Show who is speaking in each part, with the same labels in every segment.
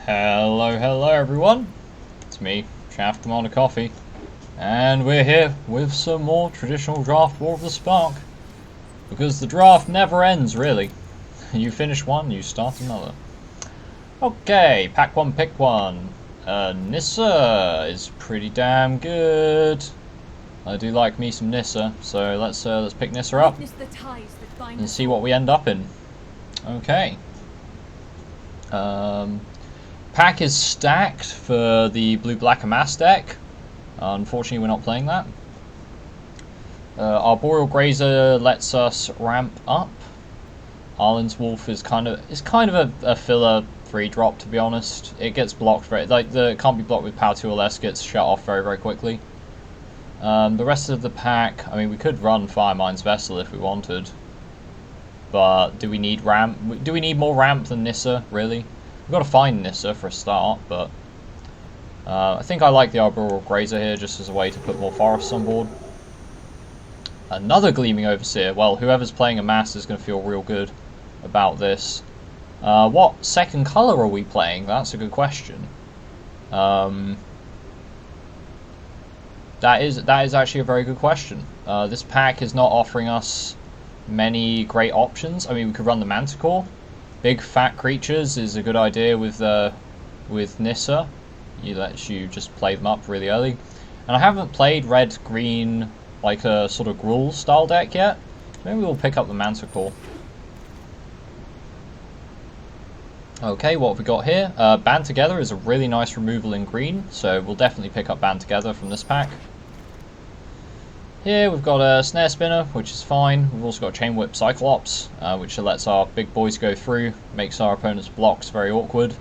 Speaker 1: Hello everyone. It's me, Chaff Commander Coffee, and we're here with some more traditional draft War of the Spark. Because the draft never ends, really. You finish one, you start another. Okay, pack one, pick one. Nissa is pretty damn good. I do like me some Nissa, so let's pick Nissa up and see what we end up in. Okay. Pack is stacked for the blue-black amass deck. Unfortunately, we're not playing that. Our Boreal Grazer lets us ramp up. Arlen's Wolf is kind of a filler free drop, to be honest. It gets blocked it can't be blocked with power 2 or less. Gets shut off very quickly. The rest of the pack, I mean, we could run Firemine's Vessel if we wanted, but do we need ramp? Do we need more ramp than Nissa? Really? We've got to find Nissa for a start, but I think I like the Arboreal Grazer here just as a way to put more forests on board. Another Gleaming Overseer. Well, whoever's playing Amass is going to feel real good about this. What second colour are we playing? That's a good question. That is actually a very good question. This pack is not offering us many great options. I mean, we could run the Manticore. Big fat creatures is a good idea with Nissa. It lets you just play them up really early. And I haven't played red-green, like a sort of Gruul style deck yet. Maybe we'll pick up the Manticore. Okay, what have we got here? Band Together is a really nice removal in green, so we'll definitely pick up Band Together from this pack. Here we've got a Snare Spinner, which is fine. We've also got Chain Whip Cyclops, which lets our big boys go through, makes our opponent's blocks very awkward.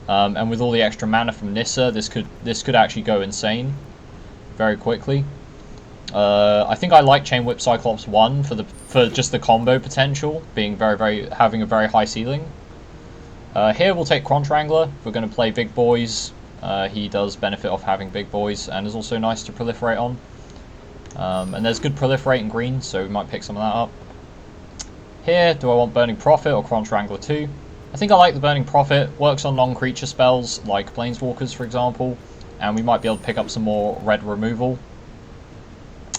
Speaker 1: And with all the extra mana from Nissa, this could actually go insane very quickly. I think I like Chain Whip Cyclops 1 for just the combo potential, being having a very high ceiling. Here we'll take Crunch Wrangler. If we're going to play big boys, he does benefit off having big boys, and is also nice to proliferate on. And there's good proliferate in green, so we might pick some of that up. Here, do I want Burning Prophet or Crunch Wrangler 2? I think I like the Burning Prophet. Works on non-creature spells, like Planeswalkers, for example. And we might be able to pick up some more red removal.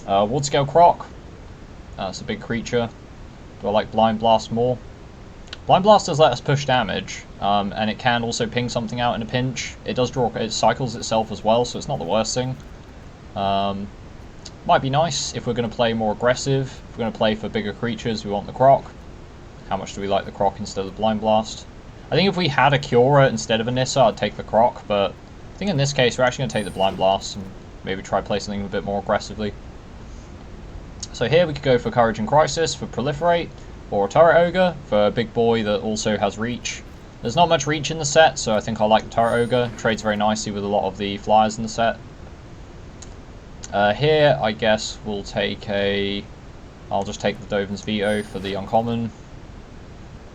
Speaker 1: Wardscale Croc. It's a big creature. Do I like Blind Blast more? Blind Blast does let us push damage, and it can also ping something out in a pinch. It does draw, it cycles itself as well, so it's not the worst thing. Might be nice if we're going to play more aggressive. If we're going to play for bigger creatures, we want the Croc. How much do we like the Croc instead of the Blind Blast? I think if we had a Cura instead of a Nissa, I'd take the Croc, but I think in this case we're actually going to take the Blind Blast and maybe try play something a bit more aggressively. So here we could go for Courage and Crisis for Proliferate, or a Turret Ogre for a big boy that also has reach. There's not much reach in the set, so I think I like the Turret Ogre. Trades very nicely with a lot of the flyers in the set. Here, I guess we'll take I'll just take the Dovin's Veto for the uncommon.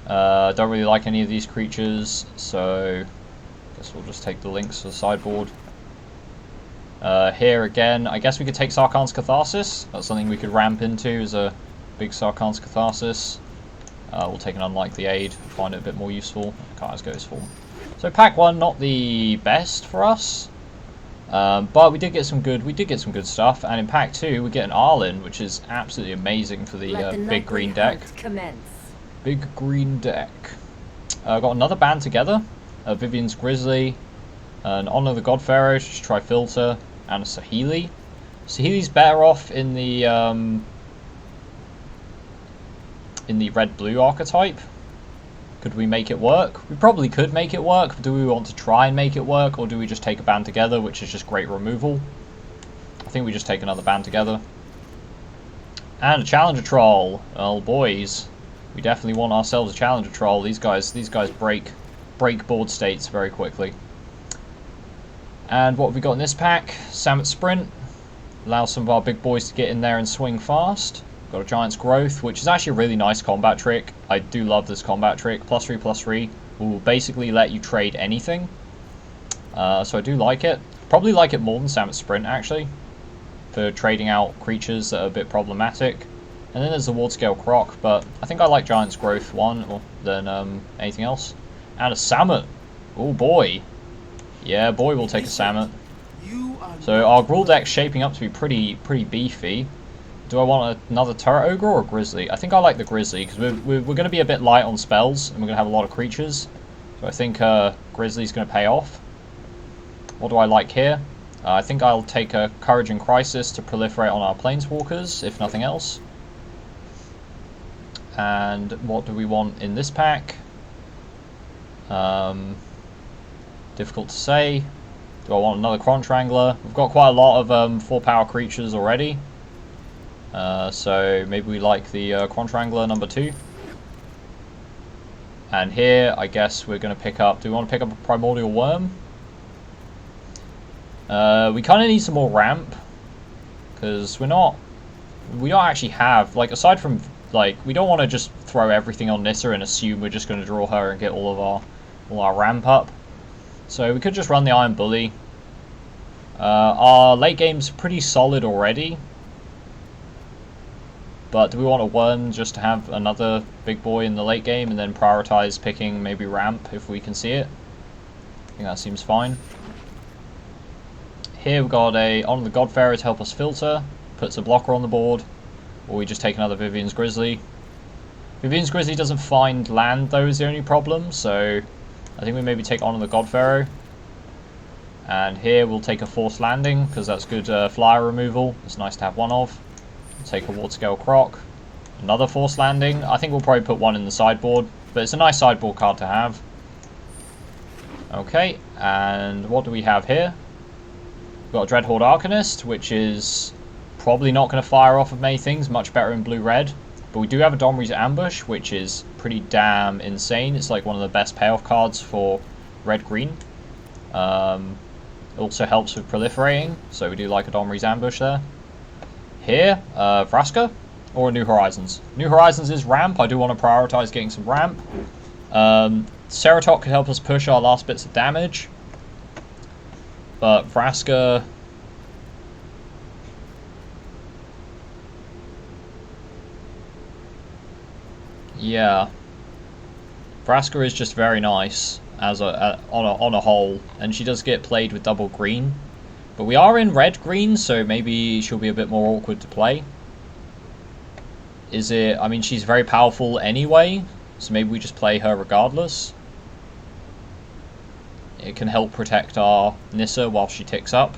Speaker 1: Don't really like any of these creatures, so I guess we'll just take the Lynx to the sideboard. Here again, I guess we could take Sarkhan's Catharsis. That's something we could ramp into as a big Sarkhan's Catharsis. We'll take an Unlikely Aid, find it a bit more useful. Kai's Ghost Form. So pack 1, not the best for us. But we did get some good stuff, and in pack 2 we get an Arlen, which is absolutely amazing for the big green deck. Big green deck. Got another Band Together, Vivian's Grizzly, an Honor the God Pharaoh, just try filter, and a Saheeli. Saheeli's better off in the red-blue archetype. Could we make it work? We probably could make it work, but do we want to try and make it work, or do we just take a Band Together, which is just great removal? I think we just take another Band Together. And a Challenger Troll. Oh boys, we definitely want ourselves a Challenger Troll. These guys break board states very quickly. And what have we got in this pack? Samet Sprint. Allows some of our big boys to get in there and swing fast. Got a Giant's Growth, which is actually a really nice combat trick. I do love this combat trick. +3/+3 will basically let you trade anything. So I do like it. Probably like it more than Samet Sprint, actually, for trading out creatures that are a bit problematic. And then there's the Wardscale Croc, but I think I like Giant's Growth one more than anything else. And a Samet. Oh boy. Yeah, boy will take a Samet. So our Gruul deck's shaping up to be pretty beefy. Do I want another Turret Ogre or a Grizzly? I think I like the Grizzly, because we're going to be a bit light on spells, and we're going to have a lot of creatures. So I think Grizzly's going to pay off. What do I like here? I think I'll take a Courage and Crisis to proliferate on our Planeswalkers, if nothing else. And what do we want in this pack? Difficult to say. Do I want another Cron Strangler? We've got quite a lot of 4-power creatures already. So maybe we like the Cron Strangler number 2. And here, I guess we're going to pick up... Do we want to pick up a Primordial Worm? We kind of need some more ramp. Because we don't actually have... Like, aside from... Like, we don't want to just throw everything on Nissa and assume we're just going to draw her and get all our ramp up. So we could just run the Iron Bully. Our late game's pretty solid already. But do we want a Worm just to have another big boy in the late game and then prioritize picking maybe ramp if we can see it? I think that seems fine. Here we've got a Honor the Godfarer to help us filter. Puts a blocker on the board. Or we just take another Vivian's Grizzly. Vivian's Grizzly doesn't find land though is the only problem, so I think we maybe take Honor the Godfarer. And here we'll take a Forced Landing, because that's good flyer removal. It's nice to have one of. We'll take a Ward Scale Croc. Another Forced Landing. I think we'll probably put one in the sideboard, but it's a nice sideboard card to have. Okay, and what do we have here? We've got a Dreadhorde Arcanist, which is probably not going to fire off of many things, much better in blue-red. But we do have a Domri's Ambush, which is pretty damn insane. It's like one of the best payoff cards for red-green. It also helps with proliferating, so we do like a Domri's Ambush there. Here, Vraska or New Horizons. New Horizons is ramp. I do want to prioritize getting some ramp. Ceratok could help us push our last bits of damage. But Vraska... Yeah, Vraska is just very nice as on a whole, and she does get played with double green. But we are in red green, so maybe she'll be a bit more awkward to play. Is it? I mean, she's very powerful anyway, so maybe we just play her regardless. It can help protect our Nissa while she ticks up.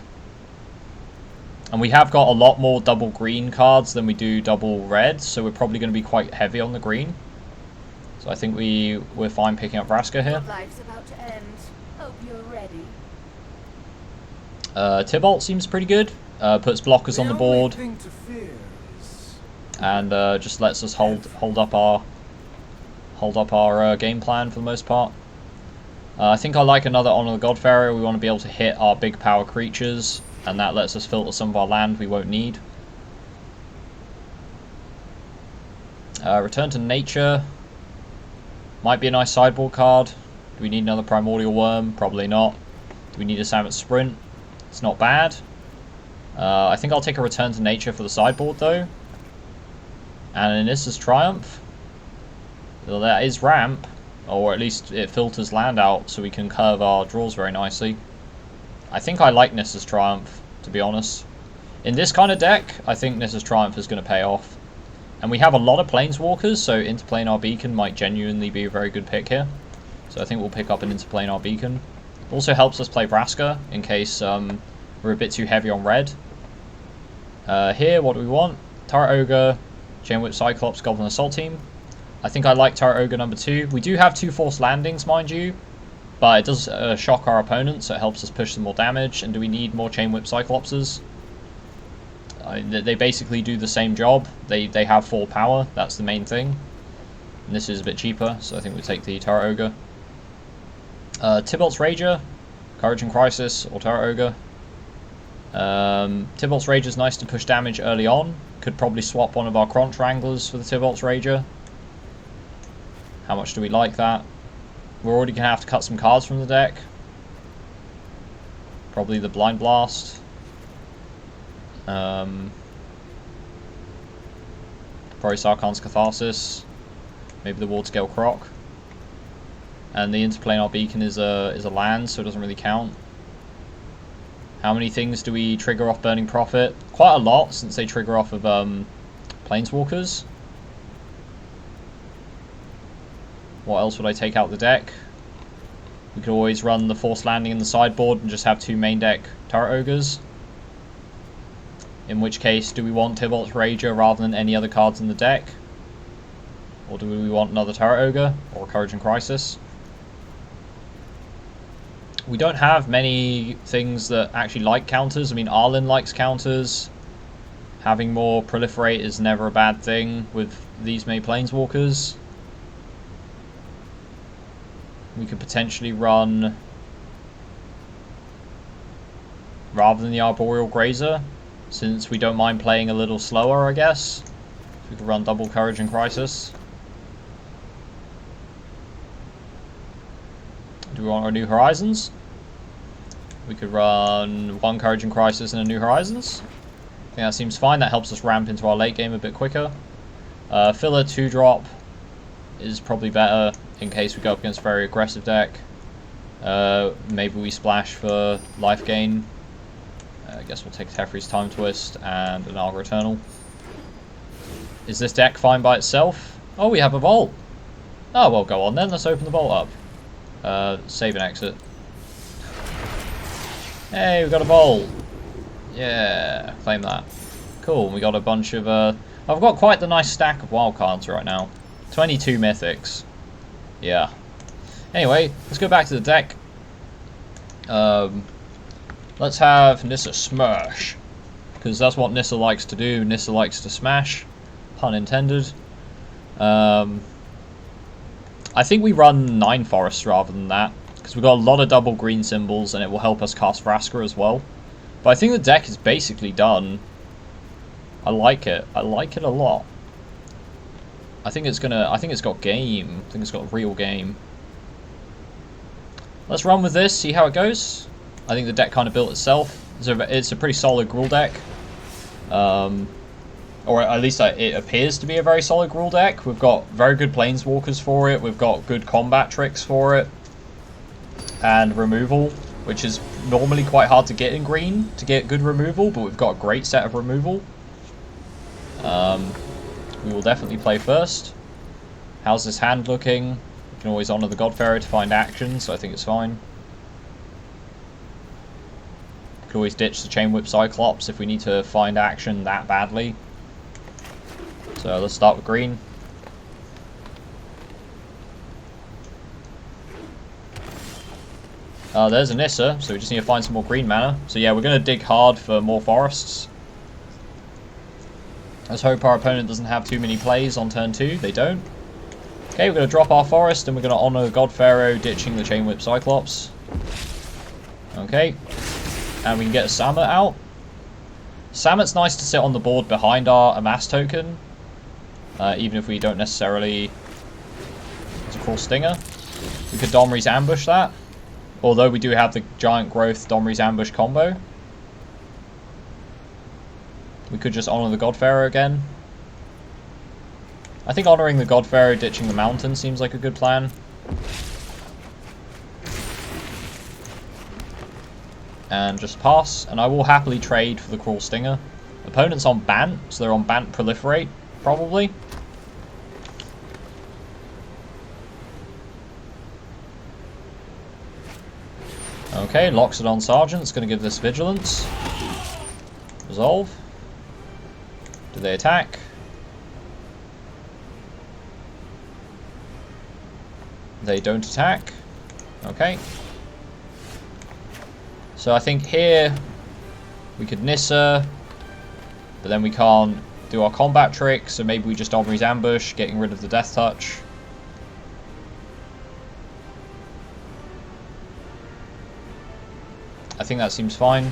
Speaker 1: And we have got a lot more double green cards than we do double red, so we're probably going to be quite heavy on the green. So I think we're fine picking up Vraska here.
Speaker 2: Life's about to end. Hope you're ready.
Speaker 1: Tibalt seems pretty good. Puts blockers on the board. And just lets us hold up our game plan for the most part. I think I like another Honor the Godfarer. We want to be able to hit our big power creatures, and that lets us filter some of our land we won't need. Return to Nature. Might be a nice sideboard card. Do we need another Primordial Worm? Probably not. Do we need a Samet Sprint? It's not bad. I think I'll take a Return to Nature for the sideboard though. And in Nissa's Triumph, well, that is ramp, or at least it filters land out so we can curve our draws very nicely. I think I like Nissa's Triumph, to be honest. In this kind of deck, I think Nissa's Triumph is going to pay off. And we have a lot of Planeswalkers, so Interplanar Beacon might genuinely be a very good pick here. So I think we'll pick up an Interplanar Beacon. Also helps us play Vraska, in case we're a bit too heavy on red. Here, what do we want? Turret Ogre, Chainwhip Cyclops, Goblin Assault Team. I think I like Turret Ogre number 2. We do have 2 Forced Landings, mind you. But it does shock our opponent, so it helps us push some more damage. And do we need more Chainwhip Cyclopses? They basically do the same job. They have 4 power, that's the main thing. And this is a bit cheaper, so I think we take the Turret Ogre. Tybalt's Rager, Courage and Crisis, or Turret Ogre. Tybalt's Rager is nice to push damage early on. Could probably swap one of our Cron Stranglers for the Tybalt's Rager. How much do we like that? We're already going to have to cut some cards from the deck. Probably the Blind Blast. Probably Sarkhan's Catharsis. Maybe the Ward Scale Croc. and the interplanar beacon is a land, so it doesn't really count. How many things do we trigger off Burning Prophet? Quite a lot, since they trigger off of Planeswalkers. What else would I take out the deck? We could always run the Forced Landing in the sideboard and just have 2 main deck Turret Ogres. In which case, do we want Tybalt's Rager rather than any other cards in the deck? Or do we want another Turret Ogre or Courage and Crisis? We don't have many things that actually like counters. I mean, Arlen likes counters. Having more Proliferate is never a bad thing with these many Planeswalkers. We could potentially run, rather than the Arboreal Grazer, since we don't mind playing a little slower, I guess. We could run double Courage and Crisis. Do we want our New Horizons? We could run 1 Courage and Crisis and a New Horizons. I think that seems fine. That helps us ramp into our late game a bit quicker. Filler 2-drop is probably better in case we go up against a very aggressive deck. Maybe we splash for life gain. I guess we'll take Teferi's Time Twist and an Argo Eternal. Is this deck fine by itself? Oh, we have a Vault. Oh, well, go on then. Let's open the Vault up. Save and exit. Hey, we got a Vault. Yeah, claim that. Cool, we got a bunch of... I've got quite the nice stack of wild cards right now. 22 mythics. Yeah. Anyway, let's go back to the deck. Let's have Nissa smash. Because that's what Nissa likes to do. Nissa likes to smash. Pun intended. I think we run 9 forests rather than that. Because we've got a lot of double green symbols and it will help us cast Vraska as well. But I think the deck is basically done. I like it. I like it a lot. I think it's got game. I think it's got real game. Let's run with this, see how it goes. I think the deck kind of built itself. It's a pretty solid Gruul deck. Or at least it appears to be a very solid Gruul deck. We've got very good Planeswalkers for it. We've got good combat tricks for it. And removal, which is normally quite hard to get in green, to get good removal, but we've got a great set of removal. We will definitely play first. How's this hand looking? We can always honor the Godpharaoh to find action, so I think it's fine. We can always ditch the Chain Whip Cyclops if we need to find action that badly. So let's start with green. There's a Nissa, so we just need to find some more green mana. So yeah, we're going to dig hard for more forests. Let's hope our opponent doesn't have too many plays on turn 2. They don't. Okay, we're going to drop our forest and we're going to honor the Godpharaoh, ditching the Chain Whip Cyclops. Okay. And we can get a Samut out. Samut's nice to sit on the board behind our Amass token. Even if we don't necessarily... It's a Cruel Stinger. We could Domri's Ambush that. Although we do have the Giant Growth Domri's Ambush combo. We could just honor the Godpharaoh again. I think honoring the Godpharaoh, ditching the mountain seems like a good plan. And just pass. And I will happily trade for the Cruel Stinger. Opponent's on Bant, so they're on Bant Proliferate, probably. Okay, Loxodon Sergeant's going to give this Vigilance. Resolve. Do they attack? They don't attack. Okay. So I think here we could Nissa, but then we can't do our combat trick, so maybe we just Domri's Ambush, getting rid of the Death Touch. I think that seems fine.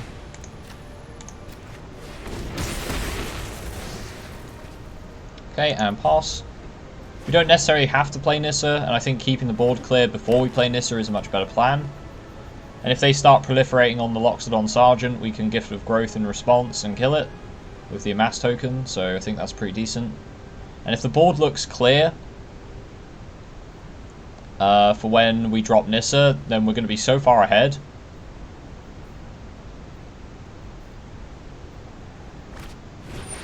Speaker 1: Okay, and pass. We don't necessarily have to play Nissa, and I think keeping the board clear before we play Nissa is a much better plan. And if they start proliferating on the Loxodon Sergeant, we can Gift of Growth in response and kill it with the Amass token, so I think that's pretty decent. And if the board looks clear, for when we drop Nissa, then we're going to be so far ahead.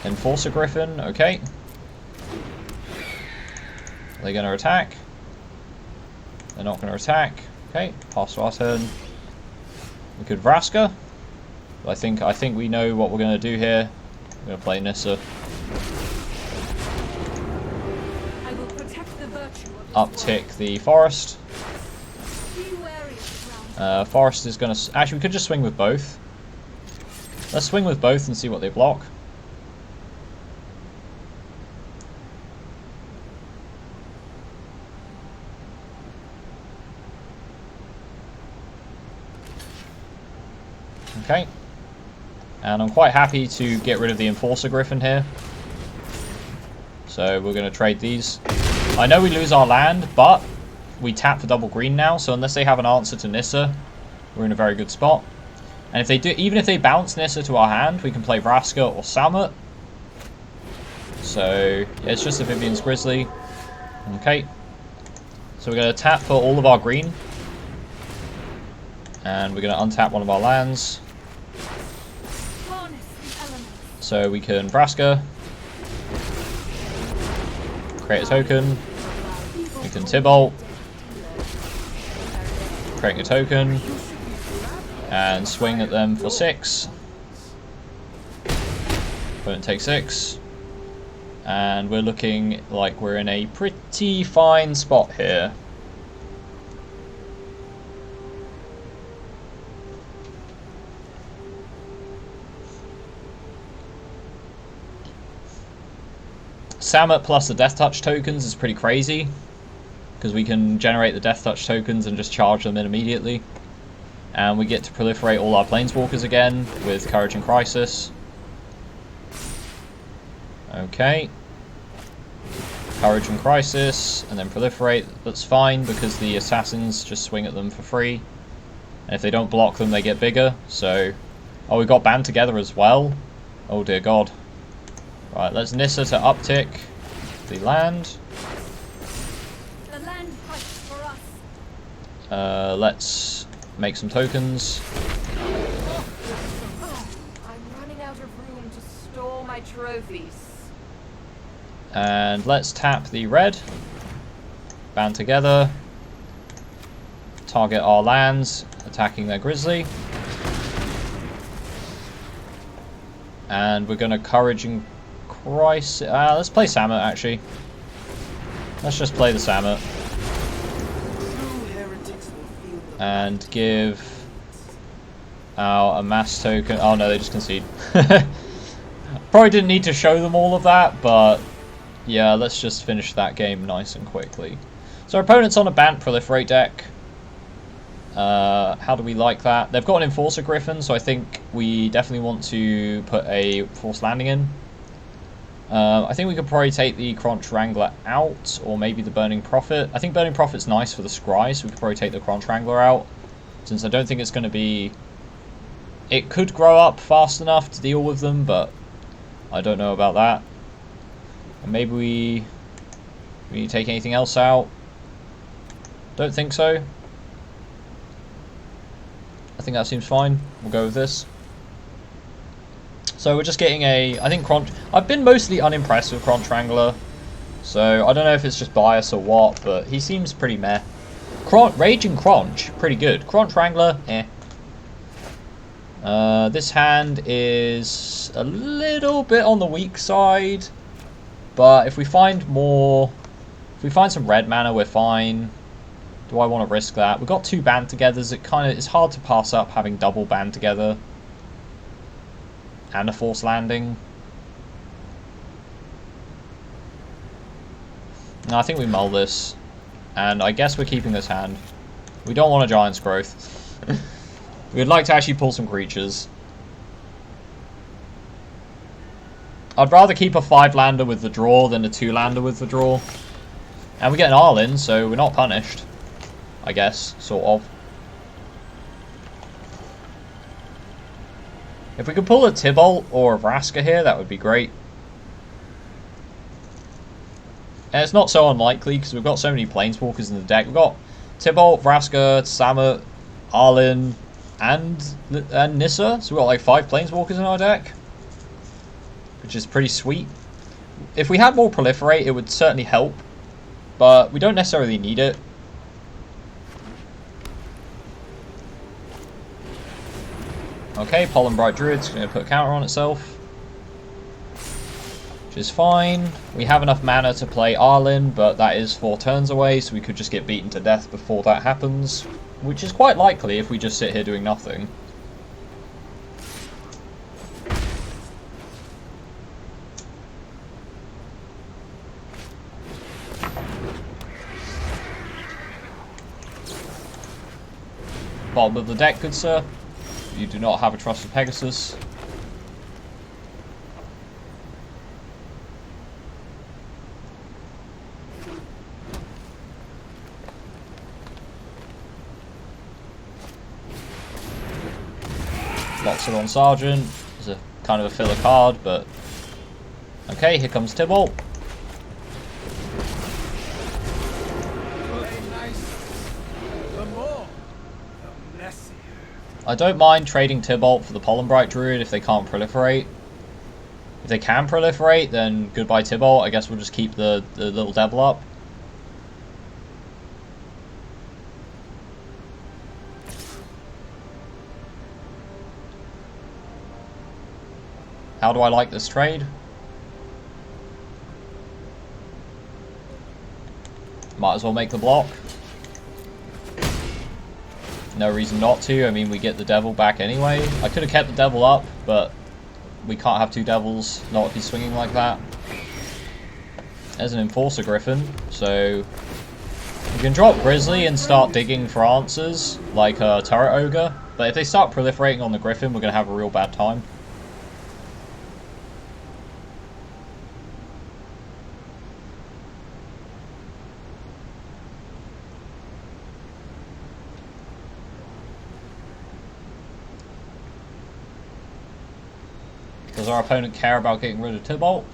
Speaker 1: Enforcer Griffin, okay. Are they going to attack? They're not going to attack. Okay, pass to our turn. We could Vraska. I think we know what we're going to do here. We're going to play Nissa.
Speaker 2: I will protect the virtue of this
Speaker 1: Uptick the forest.
Speaker 2: world. Be wary of the ground.
Speaker 1: Forest is going to... Actually, we could just swing with both. Let's swing with both and see what they block. Okay. And I'm quite happy to get rid of the Enforcer Griffin here. So we're going to trade these. I know we lose our land, but we tap for double green now. So unless they have an answer to Nissa, we're in a very good spot. And if they do, even if they bounce Nissa to our hand, we can play Vraska or Samut. So yeah, it's just a Vivian's Grizzly. Okay. So we're going to tap for all of our green. And we're going to untap one of our lands. So we can Vraska, create a token, we can Tibalt, create a token, and swing at them for 6. Opponent takes 6. And we're looking like we're in a pretty fine spot here. Samut plus the Death Touch tokens is pretty crazy, because we can generate the Death Touch tokens and just charge them in immediately. And we get to proliferate all our Planeswalkers again with Courage and Crisis. Okay. Courage and Crisis, and then proliferate. That's fine, because the Assassins just swing at them for free. And if they don't block them, they get bigger. So, oh, we got Band Together as well. Oh dear God. Right, let's Nissa to uptick the land.
Speaker 2: The land fights for us.
Speaker 1: Let's make some tokens.
Speaker 2: I'm running out of room to store my trophies.
Speaker 1: And let's tap the red. Band together. Target our lands, attacking their Grizzly. And we're going to Courage and Crisis. Let's play Samut actually. Let's just play the Samut. And give our Amass token. Oh no, they just concede. Probably didn't need to show them all of that, but yeah, let's just finish that game nice and quickly. So our opponent's on a Bant Proliferate deck. How do we like that? They've got an Enforcer Griffin, so I think we definitely want to put a Forced Landing in. I think we could probably take the Crunch Wrangler out, or maybe the Burning Prophet. I think Burning Prophet's nice for the Scry, so we could probably take the Crunch Wrangler out, since I don't think it's going to be... It could grow up fast enough to deal with them, but I don't know about that. And maybe we take anything else out. Don't think so. I think that seems fine. We'll go with this. So we're just getting a... I think Crunch... I've been mostly unimpressed with Crunch Wrangler. So I don't know if it's just bias or what, but he seems pretty meh. Raging Crunch, pretty good. Crunch Wrangler, eh. This hand is a little bit on the weak side. But if we find more... If we find some red mana, we're fine. Do I want to risk that? We've got 2 Band Togethers. It's hard to pass up having double Band Together. And a Forced Landing. No, I think we mull this. And I guess we're keeping this hand. We don't want a Giant's Growth. We'd like to actually pull some creatures. I'd rather keep a 5-lander with the draw than a 2-lander with the draw. And we get an Arlinn, so we're not punished. I guess, sort of. If we could pull a Tibalt or a Vraska here, that would be great. And it's not so unlikely, because we've got so many Planeswalkers in the deck. We've got Tybalt, Vraska, Samut, Arlen, and Nissa. So we've got like 5 Planeswalkers in our deck, which is pretty sweet. If we had more Proliferate, it would certainly help, but we don't necessarily need it. Okay, Pollen Bright Druid's going to put a counter on itself, which is fine. We have enough mana to play Arlen, but that is 4 turns away, so we could just get beaten to death before that happens, which is quite likely if we just sit here doing nothing. Bottom of the deck, good sir. You do not have a trusted Pegasus. Locks it on Sergeant. It's a kind of a filler card, but okay, here comes Tybalt. I don't mind trading Tybalt for the Pollen Bright Druid if they can't proliferate. If they can proliferate, then goodbye Tybalt. I guess we'll just keep the little devil up. How do I like this trade? Might as well make the block. No reason not to. I mean, we get the devil back anyway. I could have kept the devil up, but we can't have 2 devils, not if he's swinging like that. There's an Enforcer Griffin, so we can drop Grizzly and start digging for answers, like a Turret Ogre. But if they start proliferating on the Griffin, we're going to have a real bad time. Does our opponent care about getting rid of Tybalt?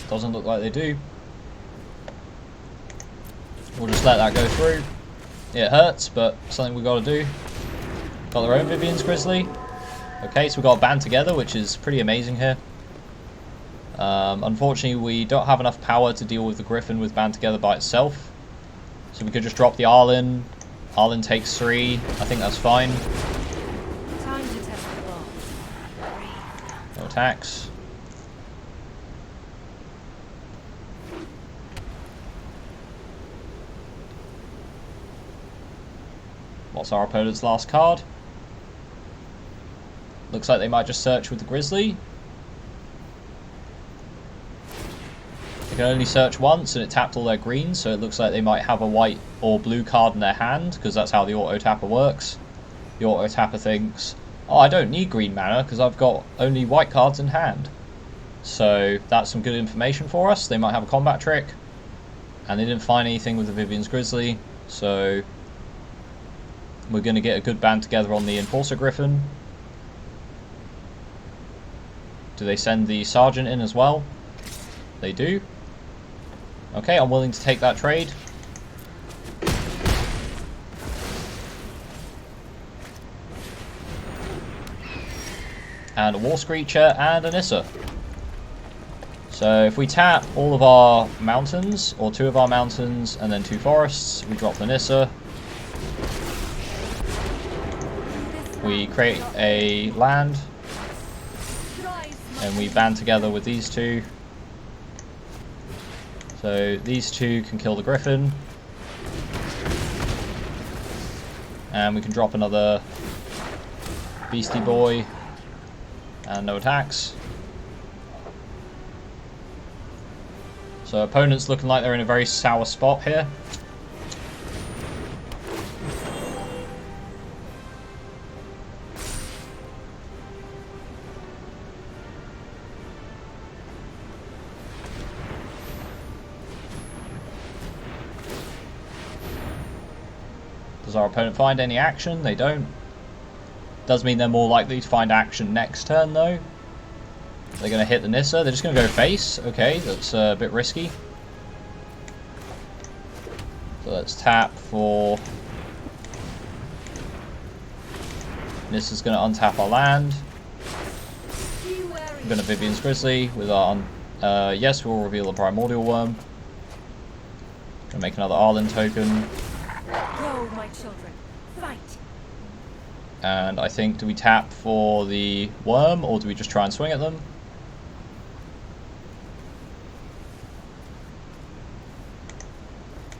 Speaker 1: Doesn't look like they do. We'll just let that go through. It hurts, but something we've got to do. Got their own Vivian's Grizzly. Okay, so we've got a band together, which is pretty amazing here. Unfortunately, we don't have enough power to deal with the Griffin with band together by itself. So we could just drop the Arlen. Arlen takes 3. I think that's fine. No attacks. What's our opponent's last card? Looks like they might just search with the Grizzly. They can only search once and it tapped all their greens, so it looks like they might have a white or blue card in their hand, because that's how the auto-tapper works. The auto-tapper thinks, oh, I don't need green mana because I've got only white cards in hand. So that's some good information for us. They might have a combat trick, and they didn't find anything with the Vivian's Grizzly, so we're going to get a good band together on the Enforcer Griffin. Do they send the Sergeant in as well? They do. Okay, I'm willing to take that trade. And a War Screecher and a Nissa. So if we tap all of our mountains, or 2 of our mountains, and then 2 forests, we drop the Nissa. We create a land, and we band together with these 2. So these 2 can kill the Griffin. And we can drop another Beastie Boy. And no attacks. So opponent's looking like they're in a very sour spot here. Does our opponent find any action? They don't. Does mean they're more likely to find action next turn though. They're going to hit the Nissa. They're just going to go face. Okay, that's a bit risky. So let's tap for... Nissa's going to untap our land. We're going to Vivian's Grizzly with our... yes, we'll reveal the Primordial Worm. Gonna make another Arlen token.
Speaker 2: Go, my children. Fight.
Speaker 1: And I think, do we tap for the worm, or do we just try and swing at them?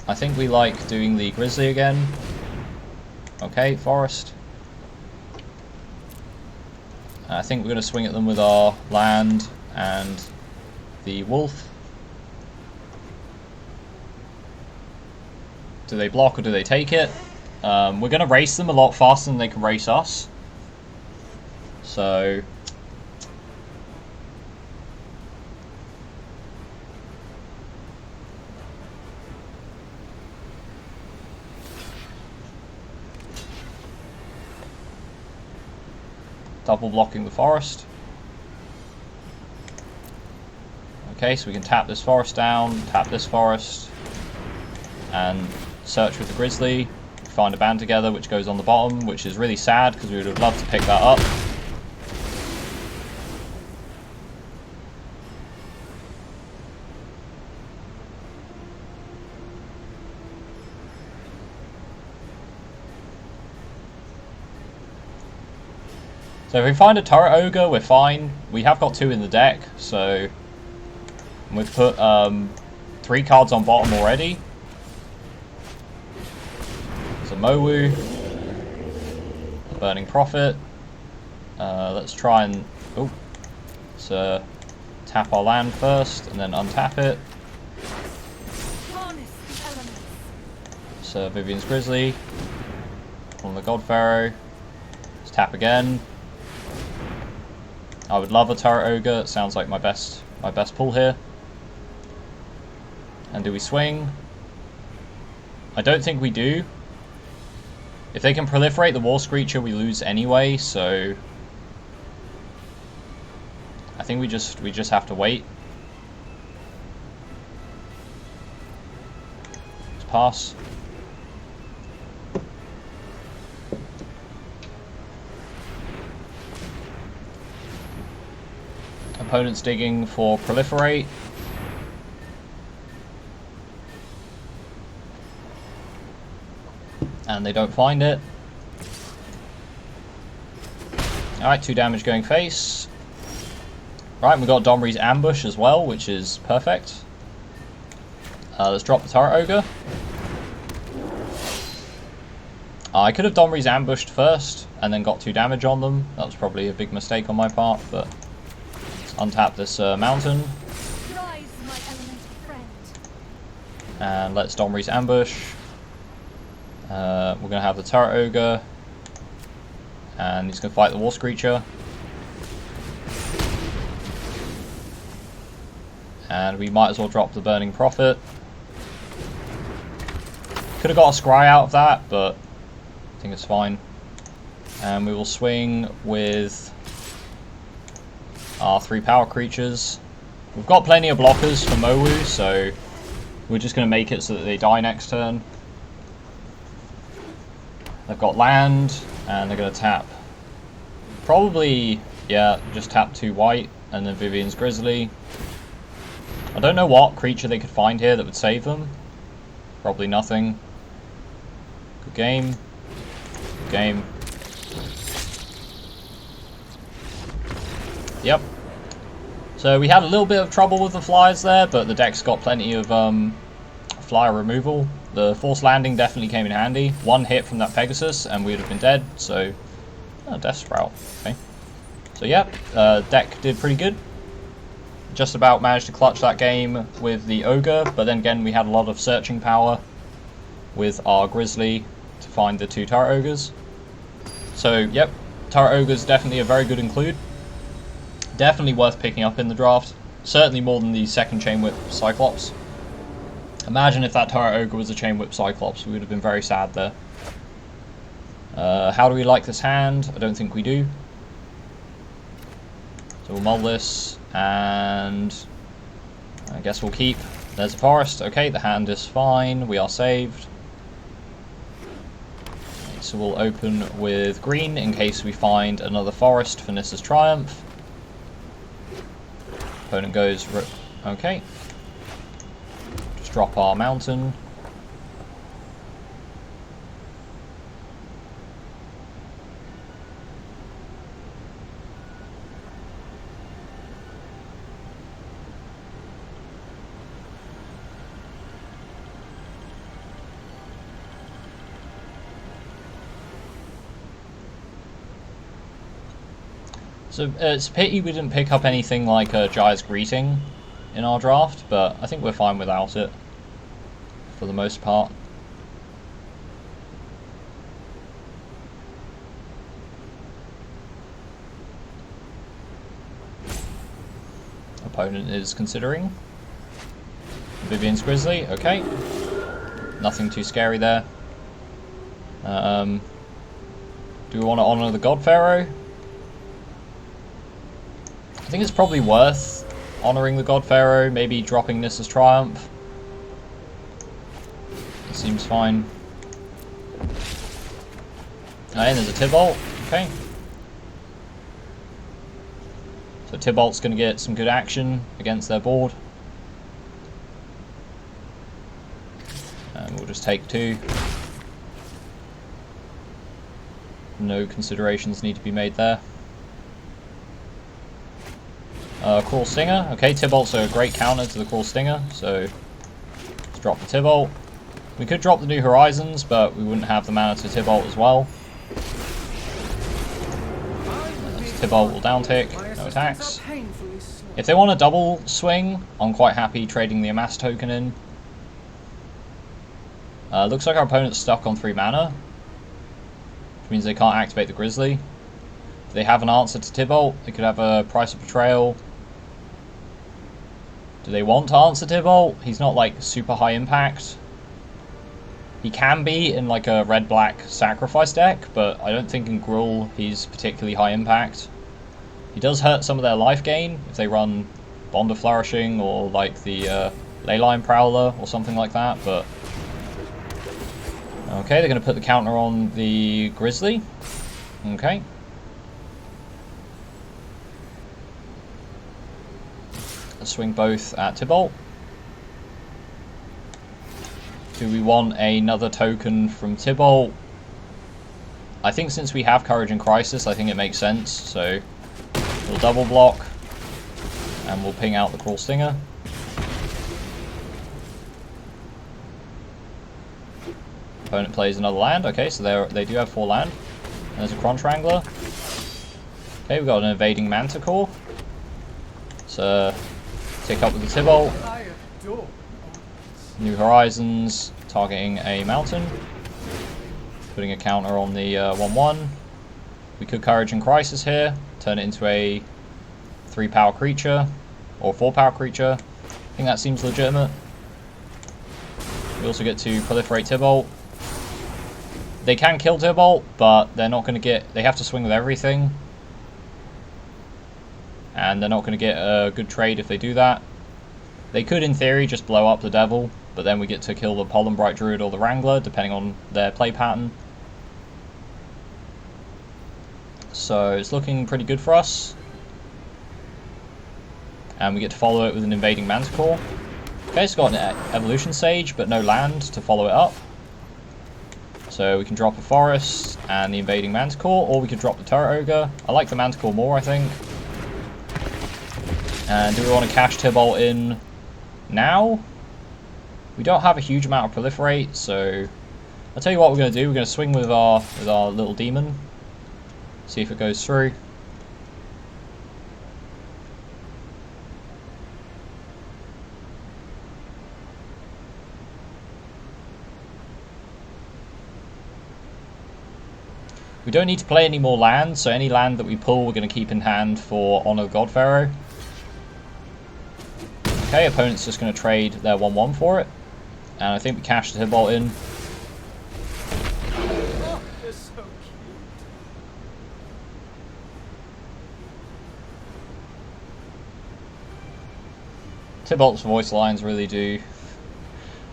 Speaker 1: I think we like doing the Grizzly again. Okay, Forest. I think we're going to swing at them with our land and the Wolf. Do they block or do they take it? We're going to race them a lot faster than they can race us. So... double blocking the forest. Okay, so we can tap this forest down, tap this forest, and search with the Grizzly, find a band together which goes on the bottom, which is really sad because we would have loved to pick that up. So if we find a turret ogre, we're fine. We have got 2 in the deck, so we've put 3 cards on bottom already. So Mowu, Burning Prophet. Let's try and let's tap our land first and then untap it. So Vivian's Grizzly on the God Pharaoh. Let's tap again. I would love a turret ogre. It sounds like my best pull here. And do we swing? I don't think we do. If they can proliferate the War Screecher, we lose anyway. So I think we just have to wait. Let's pass. Opponent's digging for proliferate. And they don't find it. Alright, 2 damage going face. Right, we got Domri's ambush as well, which is perfect. Let's drop the turret ogre. I could have Domri's ambushed first and then got 2 damage on them. That was probably a big mistake on my part, but untap this mountain. And let's Domri's ambush. We're going to have the turret ogre. And he's going to fight the War Screecher. And we might as well drop the Burning Prophet. Could have got a scry out of that, but I think it's fine. And we will swing with our 3 power creatures. We've got plenty of blockers for Mowu, so we're just going to make it so that they die next turn. They've got land, and they're going to tap. Probably, yeah, just tap 2 white, and then Vivian's Grizzly. I don't know what creature they could find here that would save them. Probably nothing. Good game. Good game. Yep. So we had a little bit of trouble with the flyers there, but the deck's got plenty of flyer removal. The forced landing definitely came in handy. 1 hit from that Pegasus and we would have been dead, so... Death Sprout. Okay. So yeah, deck did pretty good. Just about managed to clutch that game with the Ogre, but then again we had a lot of searching power with our Grizzly to find the 2 Turret Ogres. So yep, Turret Ogre is definitely a very good include. Definitely worth picking up in the draft. Certainly more than the 2nd Chain Whip Cyclops. Imagine if that Turret Ogre was a Chain Whip Cyclops, we would have been very sad there. How do we like this hand? I don't think we do. So we'll mull this, and I guess we'll keep. There's a forest. Okay, the hand is fine. We are saved. so we'll open with green in case we find another forest for Nissa's Triumph. Opponent goes... okay. Just drop our mountain. So it's a pity we didn't pick up anything like a Jaya's Greeting in our draft, but I think we're fine without it for the most part. Opponent is considering. Vivian's Grizzly, okay. Nothing too scary there. Do we want to honor the God Pharaoh? I think it's probably worth honoring the God Pharaoh, maybe dropping Nissa's Triumph. It seems fine. And there's a Tybalt, okay. So Tybalt's going to get some good action against their board. And we'll just take 2. No considerations need to be made there. Cruel Stinger. Okay, Tybalt's a great counter to the Cruel Stinger, so let's drop the Tybalt. We could drop the New Horizons, but we wouldn't have the mana to Tybalt as well. Tybalt will down tick, no attacks. If they want a double swing, I'm quite happy trading the Amass token in. Looks like our opponent's stuck on 3 mana, which means they can't activate the Grizzly. If they have an answer to Tybalt, they could have a Price of Betrayal. Do they want to answer Tybalt? He's not like super high impact. He can be in like a red-black sacrifice deck, but I don't think in Gruul he's particularly high impact. He does hurt some of their life gain if they run Bond of Flourishing or like the Leyline Prowler or something like that, but... okay, they're going to put the counter on the Grizzly. Okay. Let's swing both at Tybalt. Do we want another token from Tybalt? I think since we have Courage in Crisis, I think it makes sense. So we'll double block and we'll ping out the Cruel Stinger. Opponent plays another land. Okay, so they do have 4 land. And there's a Crunch Wrangler. Okay, we've got an Invading Manticore. So tick up with the Tybalt. New Horizons, targeting a mountain. Putting a counter on the 1/1. We could Courage in Crisis here. Turn it into a 3-power creature. Or 4-power creature. I think that seems legitimate. We also get to proliferate Tybalt. They can kill Tybalt, but they're not going to get... they have to swing with everything. And they're not going to get a good trade if they do that. They could, in theory, just blow up the Devil, but then we get to kill the Pollen Bright Druid or the Wrangler, depending on their play pattern. So it's looking pretty good for us. And we get to follow it with an Invading Manticore. Okay, it's got an Evolution Sage, but no land to follow it up. So we can drop a Forest and the Invading Manticore, or we could drop the Turret Ogre. I like the Manticore more, I think. And do we want to cash Tybalt in now? We don't have a huge amount of proliferate, so I'll tell you what we're going to do. We're going to swing with our little demon, see if it goes through. We don't need to play any more land, so any land that we pull we're going to keep in hand for Honor the God Pharaoh. Okay, opponent's just going to trade their 1/1 for it. And I think we cash the Tybalt in.
Speaker 2: Oh, you're so cute.
Speaker 1: Tybalt's voice lines really do.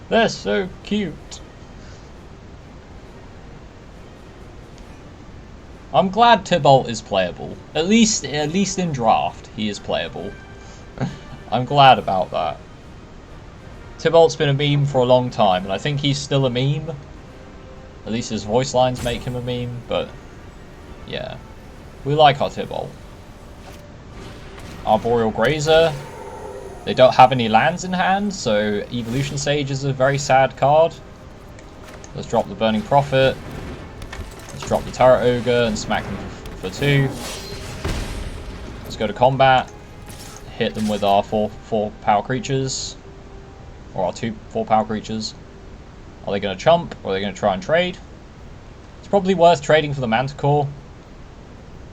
Speaker 1: They're so cute. I'm glad Tybalt is playable. At least in draft, he is playable. I'm glad about that. Tybalt's been a meme for a long time, and I think he's still a meme. At least his voice lines make him a meme, but yeah. We like our Tybalt. Arboreal Grazer. They don't have any lands in hand, so Evolution Sage is a very sad card. Let's drop the Burning Prophet. Let's drop the Turret Ogre and smack them for 2. Let's go to combat. Hit them with our 4 power creatures. Or our 2 4-power creatures. Are they going to chump, or are they going to try and trade? It's probably worth trading for the Manticore.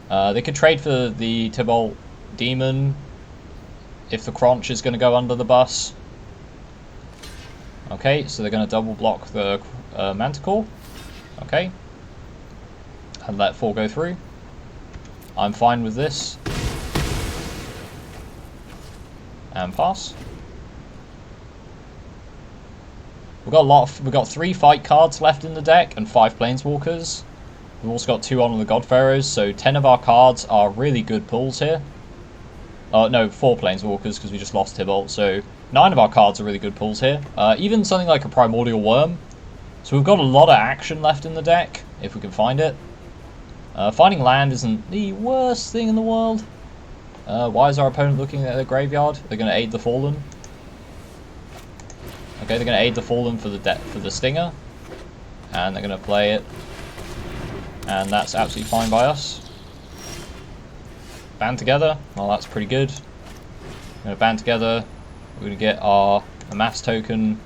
Speaker 1: They could trade for the Tybalt Demon if the Crunch is going to go under the bus. Okay, so they're going to double block the Manticore. Okay. And let 4 go through. I'm fine with this. And pass. We've got 3 fight cards left in the deck and 5 planeswalkers. We've also got 2 Honor the God Pharaohs, so 10 of our cards are really good pulls here. No, 4 planeswalkers because we just lost Tybalt, so 9 of our cards are really good pulls here. Even something like a Primordial Worm. So we've got a lot of action left in the deck, if we can find it. Finding land isn't the worst thing in the world. Why is our opponent looking at their graveyard? They're going to aid the Fallen. Okay, they're going to aid the Fallen for the Stinger. And they're going to play it. And that's absolutely fine by us. Band together. Well, that's pretty good. We're going to band together. We're going to get our Amass token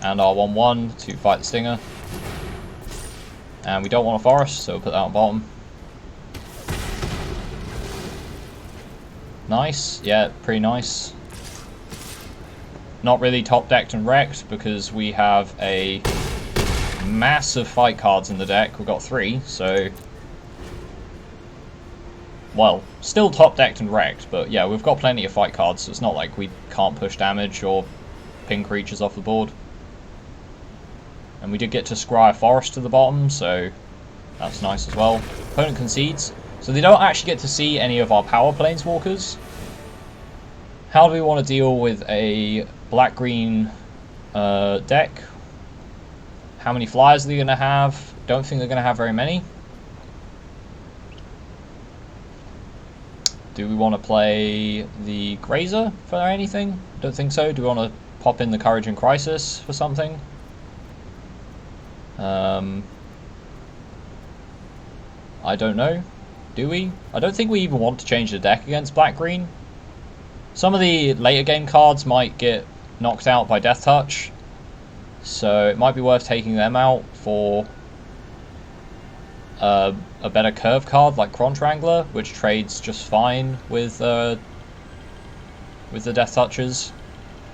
Speaker 1: and our 1/1 to fight the Stinger. And we don't want a forest, so we'll put that on bottom. Nice. Yeah, pretty nice. Not really top decked and wrecked because we have a massive fight cards in the deck. We've got 3, so well, still top decked and wrecked, but yeah, we've got plenty of fight cards, so it's not like we can't push damage or ping creatures off the board. And we did get to scry a forest to the bottom, so that's nice as well. Opponent concedes, so they don't actually get to see any of our power planeswalkers. How do we want to deal with a black-green deck? How many flyers are they going to have? Don't think they're going to have very many. Do we want to play the Grazer for anything? Don't think so. Do we want to pop in the Courage in Crisis for something? I don't know. Do we? I don't think we even want to change the deck against black-green. Some of the later game cards might get knocked out by Death Touch, so it might be worth taking them out for a better curve card like Crunch Wrangler, which trades just fine with the Death Touches.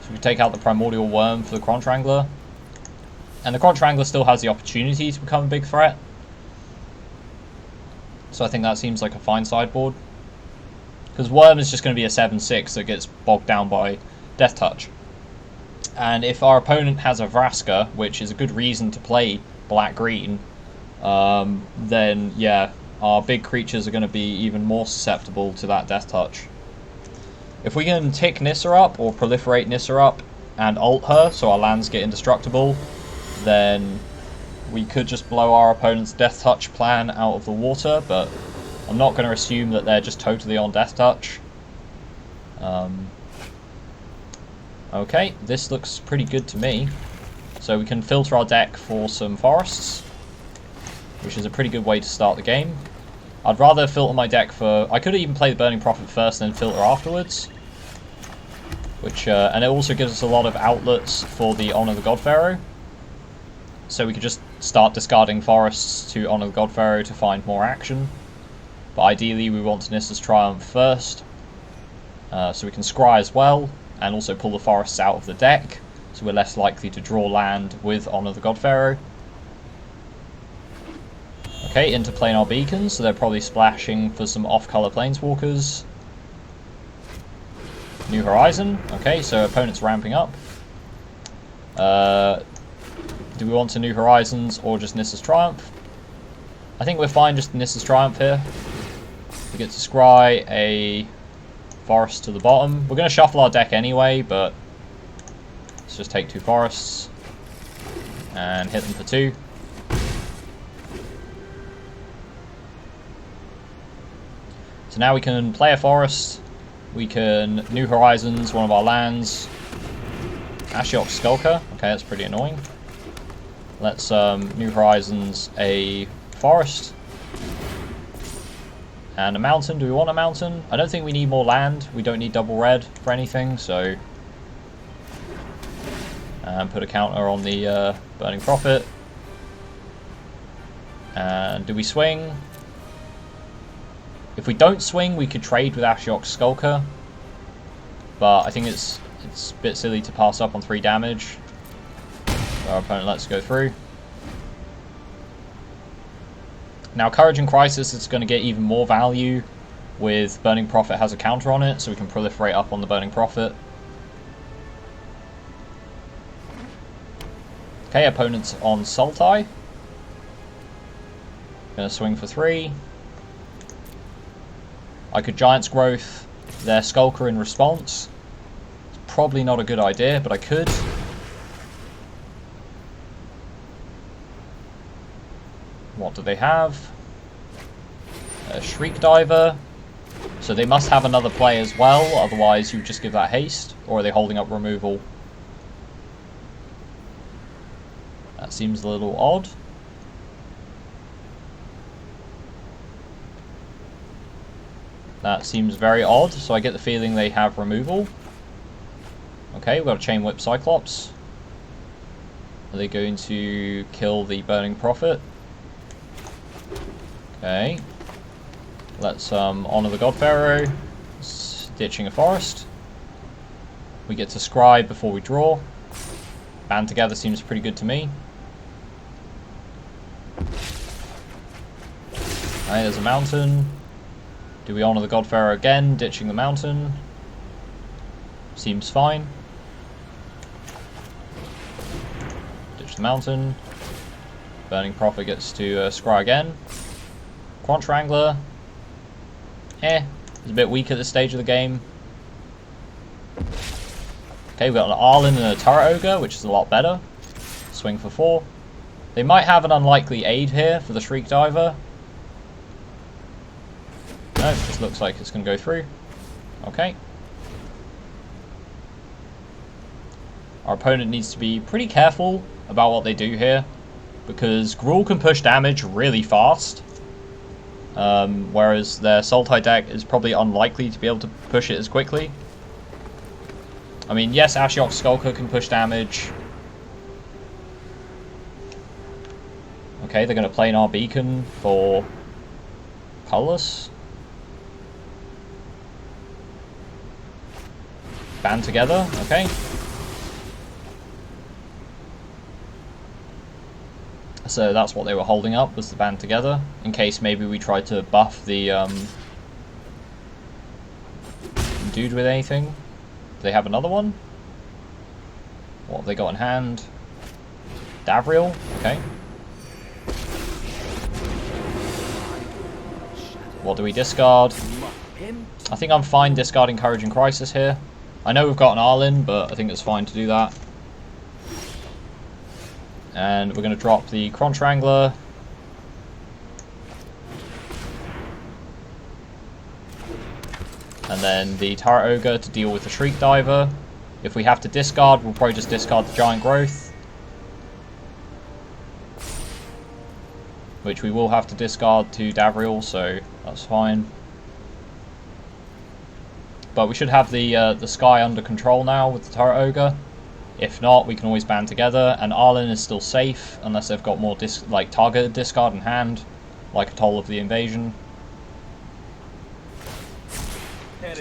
Speaker 1: So we take out the Primordial Worm for the Crunch Wrangler. And the Crunch Wrangler still has the opportunity to become a big threat. So I think that seems like a fine sideboard. Because Worm is just going to be a 7/6 that gets bogged down by Death Touch. And if our opponent has a Vraska, which is a good reason to play black-green, then yeah, our big creatures are going to be even more susceptible to that Death Touch. If we can tick Nissa up, or proliferate Nissa up, and ult her, so our lands get indestructible, then we could just blow our opponent's Death Touch plan out of the water, but I'm not going to assume that they're just totally on Death Touch. Okay, this looks pretty good to me. So we can filter our deck for some forests, which is a pretty good way to start the game. I'd rather filter my deck for... I could even play the Burning Prophet first and then filter afterwards. Which, and it also gives us a lot of outlets for the Honor the God Pharaoh. So we could just start discarding forests to Honor the God Pharaoh to find more action. But ideally we want Nissa's Triumph first. So we can scry as well, and also pull the forests out of the deck, so we're less likely to draw land with Honor the God Pharaoh. Okay, into planar beacons, so they're probably splashing for some off-color planeswalkers. New Horizon, okay, so opponent's ramping up. Do we want to New Horizons or just Nissa's Triumph? I think we're fine just in Nissa's Triumph here. We get to scry a forest to the bottom. We're going to shuffle our deck anyway, but let's just take 2 forests and hit them for 2. So now we can play a forest. We can New Horizons, one of our lands. Ashiok Skulker. Okay, that's pretty annoying. Let's New Horizons a forest. And a mountain. Do we want a mountain? I don't think we need more land. We don't need double red for anything, so... And put a counter on the Burning Prophet. And do we swing? If we don't swing, we could trade with Ashiok Skulker. But I think it's a bit silly to pass up on 3 damage. So our opponent lets go through. Now, Courage and Crisis is going to get even more value with Burning Prophet has a counter on it, so we can proliferate up on the Burning Prophet. Okay, opponent's on Sultai. Gonna swing for 3. I could Giant's Growth their Skulker in response. It's probably not a good idea, but I could. What do they have? A Shriek Diver. So they must have another play as well, otherwise you would just give that haste. Or are they holding up removal? That seems a little odd. That seems very odd, so I get the feeling they have removal. Okay, we've got a Chain Whip Cyclops. Are they going to kill the Burning Prophet? Okay. Let's honor the God Pharaoh. Ditching a forest. We get to scry before we draw. Band together seems pretty good to me. Alright, there's a mountain. Do we honor the God Pharaoh again, ditching the mountain? Seems fine. Ditch the mountain. Burning Prophet gets to scry again. Quant Wrangler. It's a bit weak at this stage of the game. Okay, we've got an Arlen and a Turret Ogre, which is a lot better. Swing for 4. They might have an unlikely aid here for the Shriek Diver. No, it just looks like it's going to go through. Okay. Our opponent needs to be pretty careful about what they do here, because Gruul can push damage really fast, whereas their Sultai deck is probably unlikely to be able to push it as quickly. I mean, yes, Ashiok Skulker can push damage. Okay, they're going to play in our Beacon for colorless. Band together, okay. So that's what they were holding up, was the band together, in case maybe we tried to buff the dude with anything. Do they have another one? What have they got in hand? Davriel, okay. What do we discard? I think I'm fine discarding Courage and Crisis here. I know we've got an Arlen, but I think it's fine to do that. And we're going to drop the Crunch Wrangler. And then the Turret Ogre to deal with the Shriek Diver. If we have to discard, we'll probably just discard the Giant Growth. Which we will have to discard to Davriel, so that's fine. But we should have the sky under control now with the Turret Ogre. If not, we can always band together, and Arlen is still safe unless they've got more targeted discard in hand, like a Toll of the Invasion.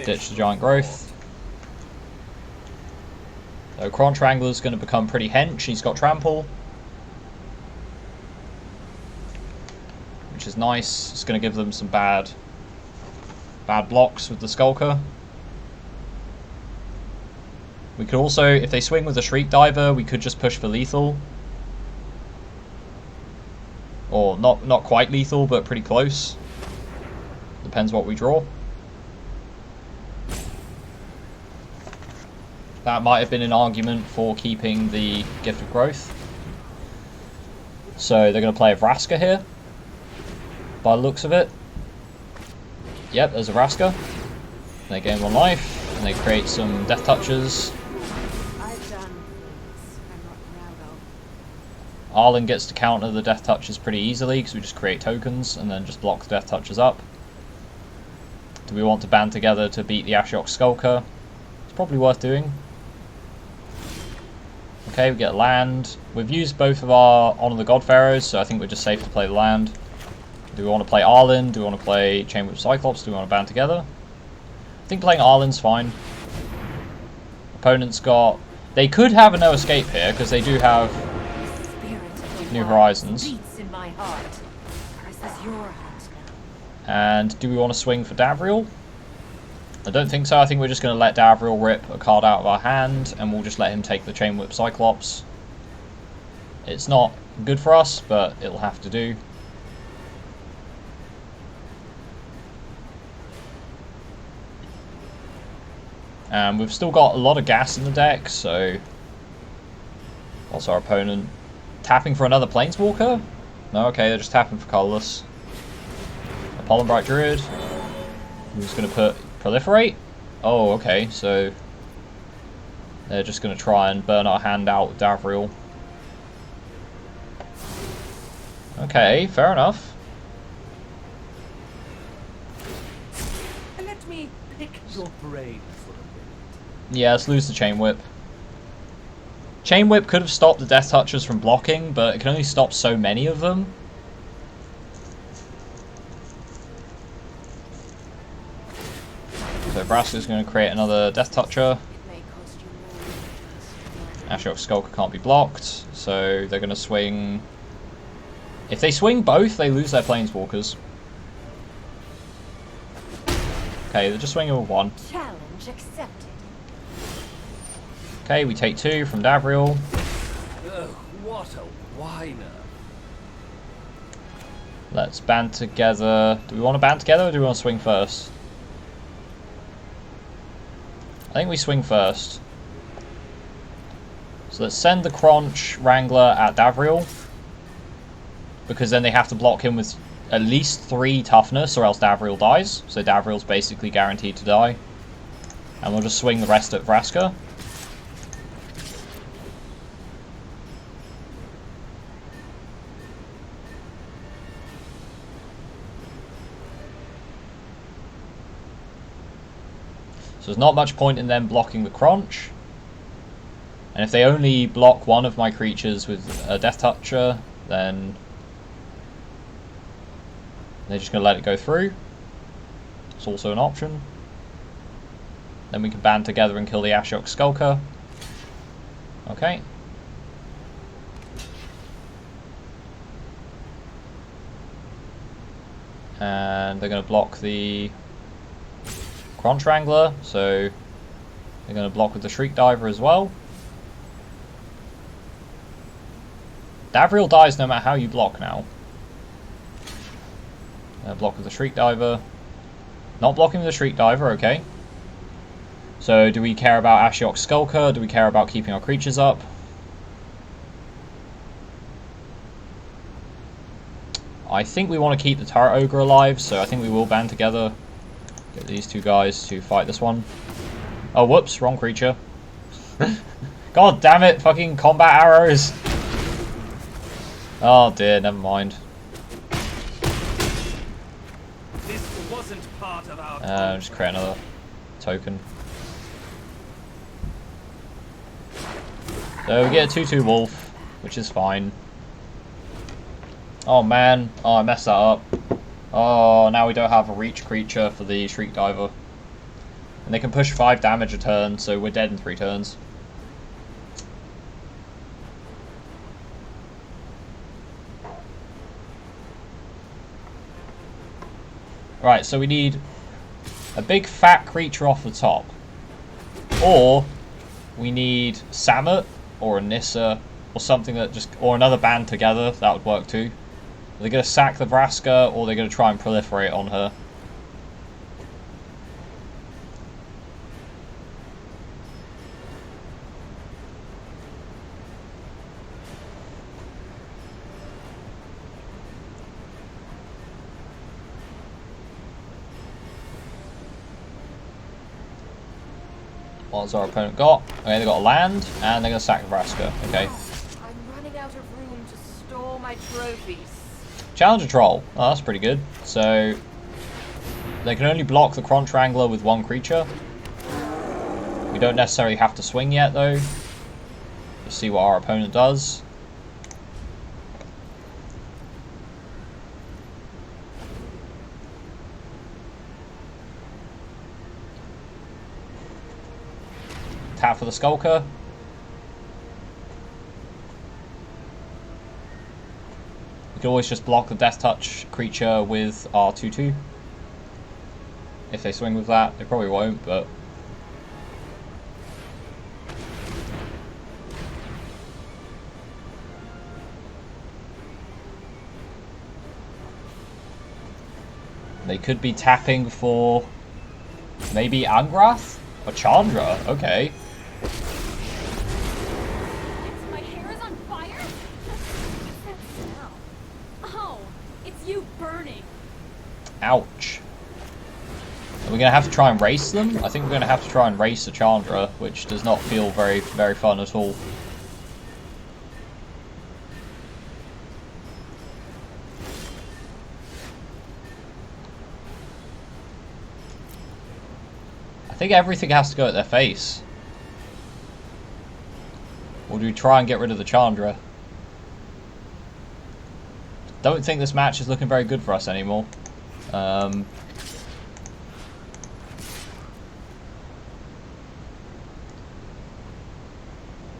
Speaker 1: Ditch the Giant Growth. So Crunch Wrangler's going to become pretty hench. He's got Trample, which is nice. It's going to give them some bad blocks with the Skulker. We could also, if they swing with the Shriek Diver, we could just push for lethal. Or not quite lethal, but pretty close. Depends what we draw. That might have been an argument for keeping the Gift of Growth. So they're going to play a Vraska here, by the looks of it. Yep, there's a Vraska. They gain 1 life, and they create some Death Touches.
Speaker 2: I've done things I'm not proud of.
Speaker 1: Arlen gets to counter the Death Touches pretty easily, because we just create tokens, and then just block the Death Touches up. Do we want to band together to beat the Ashiok Skulker? It's probably worth doing. Okay, we get land. We've used both of our Honor the God Pharaohs, so I think we're just safe to play the land. Do we want to play Arlen? Do we want to play Chamber of Cyclops? Do we want to band together? I think playing Arlen's fine. Opponent's got... They could have a no escape here, because they do have New Horizons.
Speaker 2: In my heart. This is your heart now.
Speaker 1: And do we want to swing for Davriel? I don't think so. I think we're just going to let Davriel rip a card out of our hand, and we'll just let him take the Chain Whip Cyclops. It's not good for us, but it'll have to do. And we've still got a lot of gas in the deck, so... What's our opponent? Tapping for another Planeswalker? No, okay, they're just tapping for colorless. A Pollenbright Druid. Who's going to put Proliferate? Oh, okay, so... They're just going to try and burn our hand out with Davriel. Okay, fair enough.
Speaker 2: Let me pick
Speaker 3: Your brain for a minute.
Speaker 1: Yeah, let's lose the Chain Whip. Chain Whip could have stopped the Death Touchers from blocking, but it can only stop so many of them. So Vraska's going to create another Death Toucher.
Speaker 2: It may cost you more.
Speaker 1: Ashiok Skulker can't be blocked, so they're going to swing... If they swing both, they lose their Planeswalkers. Okay, they're just swinging with 1.
Speaker 2: Challenge accepted.
Speaker 1: Okay, we take 2 from Davriel.
Speaker 3: Ugh, what a whiner.
Speaker 1: Let's band together. Do we want to band together or do we want to swing first? I think we swing first. So let's send the Crunch Wrangler at Davriel. Because then they have to block him with at least 3 toughness or else Davriel dies. So Davriel's basically guaranteed to die. And we'll just swing the rest at Vraska. So there's not much point in them blocking the Crunch. And if they only block one of my creatures with a Death Toucher, then they're just going to let it go through. It's also an option. Then we can band together and kill the Ashiok Skulker. Okay. And they're going to block the Crunch Wrangler, so they're going to block with the Shriek Diver as well. Davriel dies no matter how you block now. Block with the Shriek Diver. Not blocking with the Shriek Diver, okay. So do we care about Ashiok Skulker? Do we care about keeping our creatures up? I think we want to keep the Turret Ogre alive, so I think we will band together. Get these 2 guys to fight this one. Oh, whoops, wrong creature. God damn it, fucking combat arrows. Oh dear, never mind.
Speaker 3: This wasn't part of our
Speaker 1: Just create another token. So we get a 2/2 wolf, which is fine. Oh man, oh I messed that up. Oh, now we don't have a reach creature for the Shriek Diver. And they can push 5 damage a turn, so we're dead in 3 turns. Right, so we need a big fat creature off the top. Or we need Samut or a Nissa or something that just, or another band together, that would work too. Are they going to sack the Vraska, or are they going to try and proliferate on her? What's our opponent got? Okay, they got a land, and they're going to sack the Vraska. Okay.
Speaker 2: I'm running out of room to store my trophies.
Speaker 1: Challenger Troll. Oh, that's pretty good. So, they can only block the Crunch Wrangler with one creature. We don't necessarily have to swing yet, though. Let's see what our opponent does. Tap for the Skulker. We can always just block the Death Touch creature with our 2/2. If they swing with that, they probably won't, but... They could be tapping for maybe Angrath or Chandra. Okay.
Speaker 4: My hair is on fire? What's that smell? Oh, it's you burning.
Speaker 1: Ouch. Are we going to have to try and race them? I think we're going to have to try and race the Chandra, which does not feel very, very fun at all. I think everything has to go at their face. Or do we try and get rid of the Chandra? Don't think this match is looking very good for us anymore.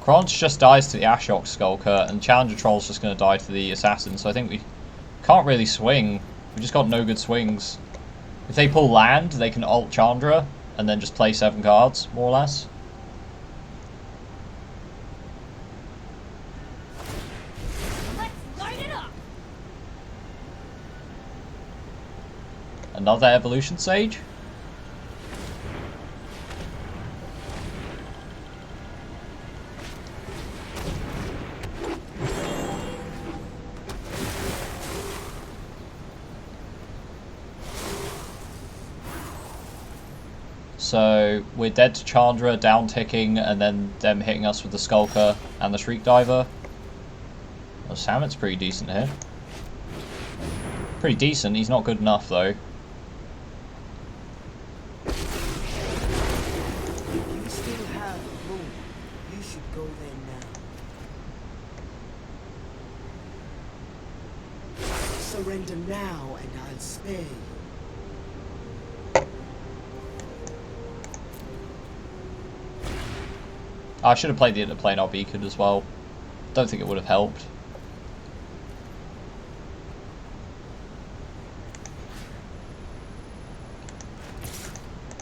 Speaker 1: Kronch just dies to the Ashok Skulker, and Challenger Troll's just going to die to the Assassin, so I think we can't really swing. We just got no good swings. If they pull land, they can ult Chandra, and then just play 7 cards, more or less.
Speaker 4: Let's light it up.
Speaker 1: Another Evolution Sage. So we're dead to Chandra, down ticking, and then them hitting us with the Skulker and the Shriek Diver. Well, Samet's pretty decent here. Pretty decent, he's not good enough though.
Speaker 5: If you still have room, you should go there now. Surrender now and I'll spare you.
Speaker 1: I should have played the Interplanar Beacon as well. Don't think it would have helped.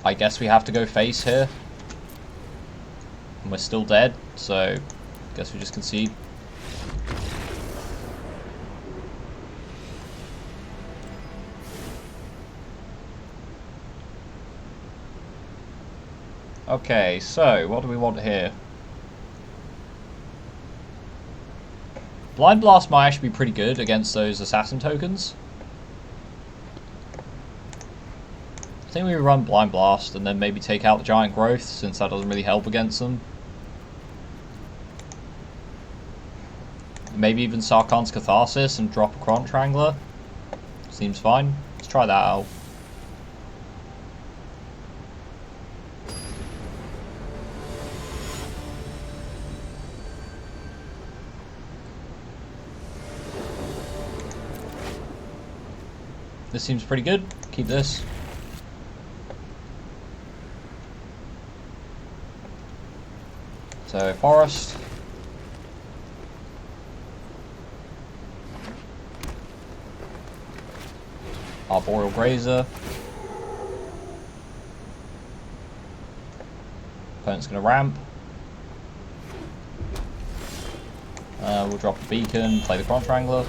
Speaker 1: I guess we have to go face here. And we're still dead, so I guess we just concede. Okay, so what do we want here? Blind Blast might actually be pretty good against those Assassin tokens. I think we run Blind Blast and then maybe take out the Giant Growth, since that doesn't really help against them. Maybe even Sarkhan's Catharsis and drop a Crunch Wrangler. Seems fine. Let's try that out. This seems pretty good. Keep this. So, Forest. Arboreal Grazer. Opponent's going to ramp. We'll drop a Beacon, play the Crunch Wrangler.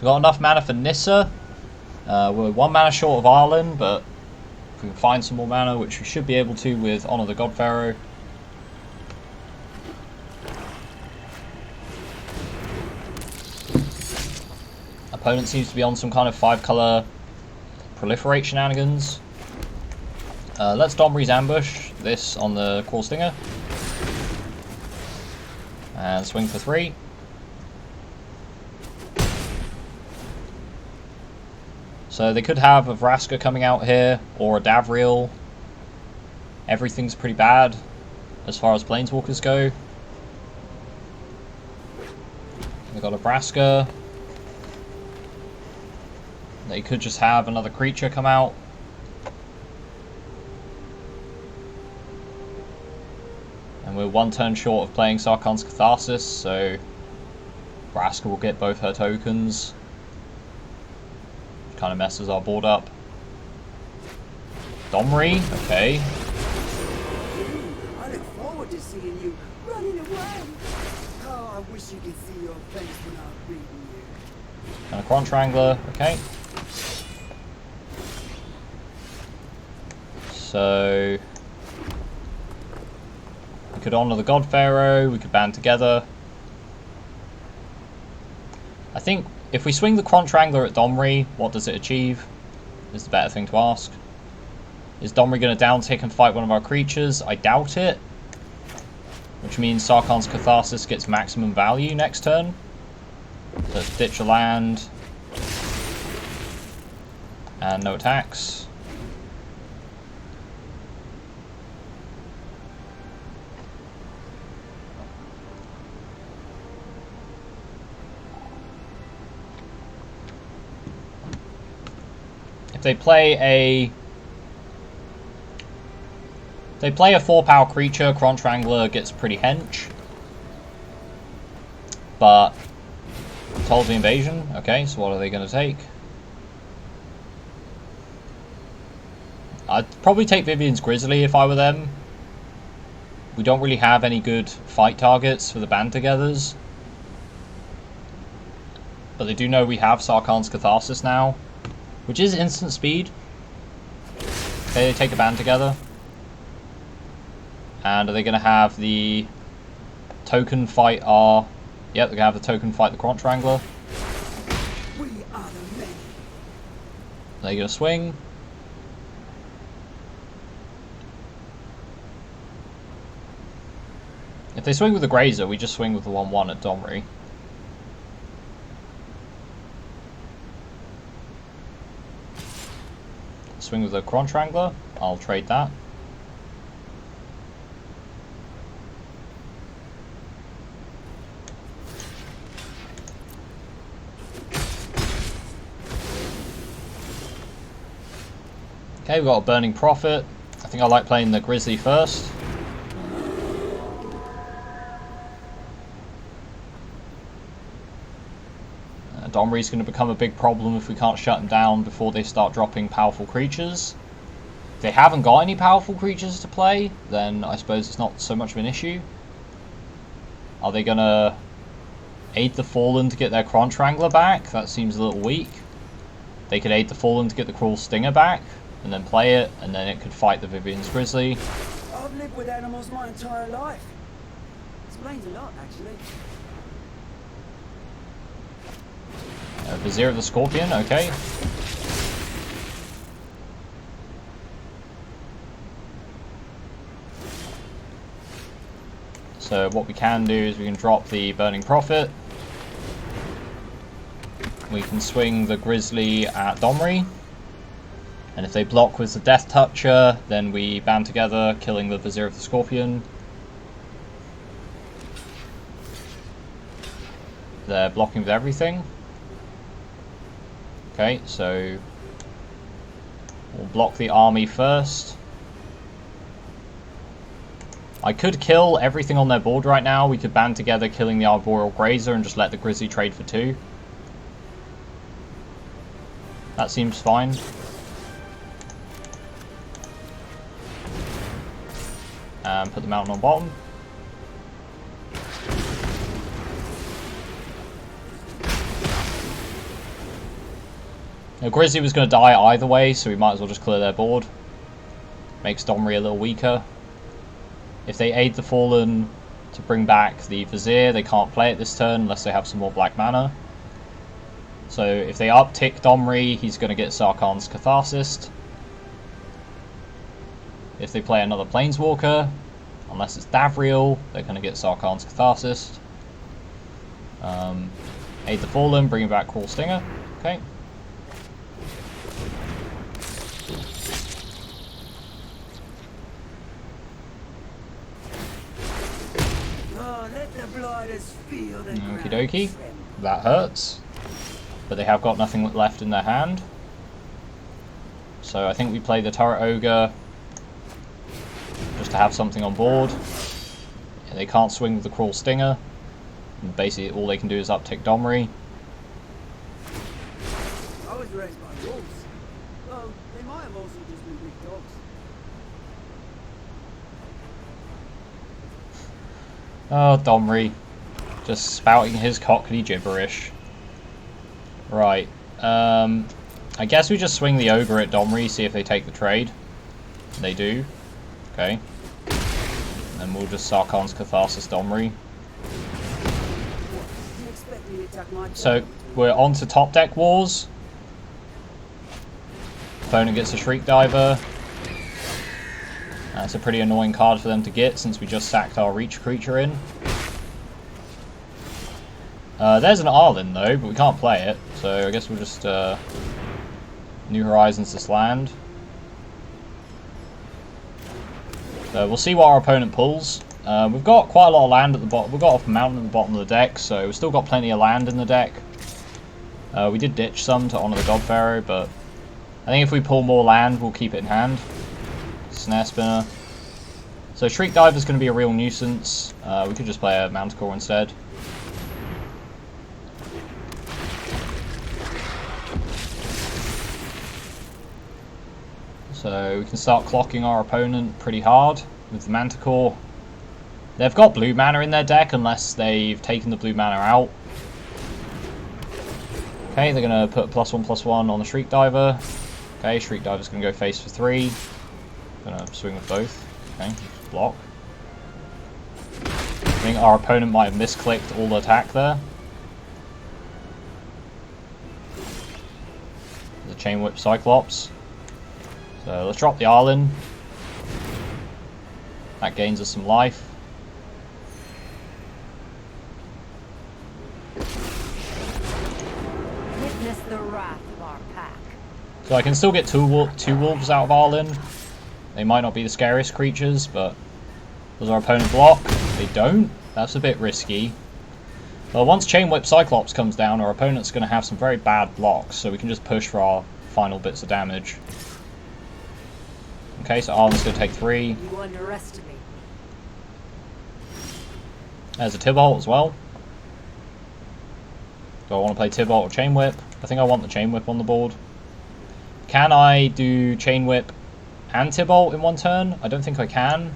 Speaker 1: We've got enough mana for Nissa. We're 1 mana short of Arlen, but if we can find some more mana, which we should be able to with Honor the God Pharaoh. Opponent seems to be on some kind of 5-color proliferate shenanigans. Let's Domri's ambush this on the Crawl Stinger. And swing for 3. So they could have a Vraska coming out here, or a Davriel. Everything's pretty bad as far as Planeswalkers go. We've got a Vraska. They could just have another creature come out. And we're 1 turn short of playing Sarkhan's Catharsis, so Vraska will get both her tokens. Kind of messes our board up. Domri, okay.
Speaker 5: I look forward to seeing you running away. Oh, I wish you could see your face when I'm reading you.
Speaker 1: And a Cron Strangler, okay. So we could honor the God Pharaoh, we could band together. I think if we swing the Cron Strangler at Domri, what does it achieve? Is the better thing to ask. Is Domri going to down tick and fight one of our creatures? I doubt it. Which means Sarkhan's Catharsis gets maximum value next turn. So let's ditch a land. And no attacks. If they play a 4-power creature, Cron Strangler gets pretty hench. But Toll the Invasion, okay, so what are they going to take? I'd probably take Vivian's Grizzly if I were them. We don't really have any good fight targets for the band togethers. But they do know we have Sarkhan's Catharsis now, which is instant speed. Okay, they take a band together. And are they going to have the token fight our... Yep, they're going to have the token fight the Cron Strangler.
Speaker 5: We are the men.
Speaker 1: They're going to swing. If they swing with the Grazer, we just swing with the 1/1 at Domri. Swing with the Cron Strangler. I'll trade that. Okay, we've got a Burning Prophet. I think I like playing the Grizzly first. Domri's going to become a big problem if we can't shut them down before they start dropping powerful creatures. If they haven't got any powerful creatures to play, then I suppose it's not so much of an issue. Are they going to aid the Fallen to get their Cron Strangler back? That seems a little weak. They could aid the Fallen to get the Cruel Stinger back, and then play it, and then it could fight the Vivian's Grizzly.
Speaker 5: I've lived with animals my entire life. Explains a lot, actually.
Speaker 1: Vizier of the Scorpion, okay. So what we can do is we can drop the Burning Prophet. We can swing the Grizzly at Domri. And if they block with the Death Toucher, then we band together, killing the Vizier of the Scorpion. They're blocking with everything. Okay, so we'll block the army first. I could kill everything on their board right now. We could band together killing the Arboreal Grazer and just let the Grizzly trade for 2. That seems fine. And put the mountain on bottom. Now, Grizzly was going to die either way, so we might as well just clear their board. Makes Domri a little weaker. If they aid the Fallen to bring back the Vizier, they can't play it this turn unless they have some more black mana. So if they uptick Domri, he's going to get Sarkhan's Catharsis. If they play another Planeswalker, unless it's Davriel, they're going to get Sarkhan's Catharsis. Aid the Fallen, bringing back Cruel Stinger. Okay.
Speaker 5: Oh, let the blooders feel the
Speaker 1: Okie
Speaker 5: ground
Speaker 1: dokie.
Speaker 5: tremble.
Speaker 1: That hurts. But they have got nothing left in their hand. So I think we play the Turret Ogre just to have something on board. And they can't swing with the Cruel Stinger. And basically all they can do is uptick Domri.
Speaker 5: I was raised by wolves. Well, they might have also just been big dogs.
Speaker 1: Oh, Domri. Just spouting his cockney gibberish. Right. I guess we just swing the Ogre at Domri, see if they take the trade. They do. Okay. And we'll just Sarkhan's Catharsis Domri.
Speaker 5: You expect me to tuck my
Speaker 1: So,
Speaker 5: tail
Speaker 1: we're on to top deck wars. Opponent gets a Shriek Diver. That's a pretty annoying card for them to get since we just sacked our Reach creature in. There's an Arlen though, but we can't play it, so I guess we'll just New Horizons this land. We'll see what our opponent pulls. We've got quite a lot of land at the bottom. We've got a mountain at the bottom of the deck, so we've still got plenty of land in the deck. We did ditch some to honor the God Pharaoh, but I think if we pull more land, we'll keep it in hand. Snare Spinner. So Shriek Diver is going to be a real nuisance. We could just play a Manticore instead. So we can start clocking our opponent pretty hard with the Manticore. They've got blue mana in their deck unless they've taken the blue mana out. Okay, they're going to put +1/+1 on the Shriek Diver. Okay, Shriek Diver's going to go face for 3. Going to swing with both. Okay, just block. I think our opponent might have misclicked all the attack there. The Chain Whip Cyclops. So let's drop the Arlen. That gains us some life.
Speaker 2: Witness the wrath of our pack.
Speaker 1: So I can still get two wolves out of Arlen. They might not be the scariest creatures, but does our opponent block? They don't. That's a bit risky. Well, once Chain Whip Cyclops comes down, our opponent's going to have some very bad blocks, so we can just push for our final bits of damage. Okay, so Arlen's going to take 3.
Speaker 2: You underestimate me.
Speaker 1: There's a Tibalt as well. Do I want to play Tibalt or Chain Whip? I think I want the Chain Whip on the board. Can I do Chain Whip and Tibalt in one turn? I don't think I can.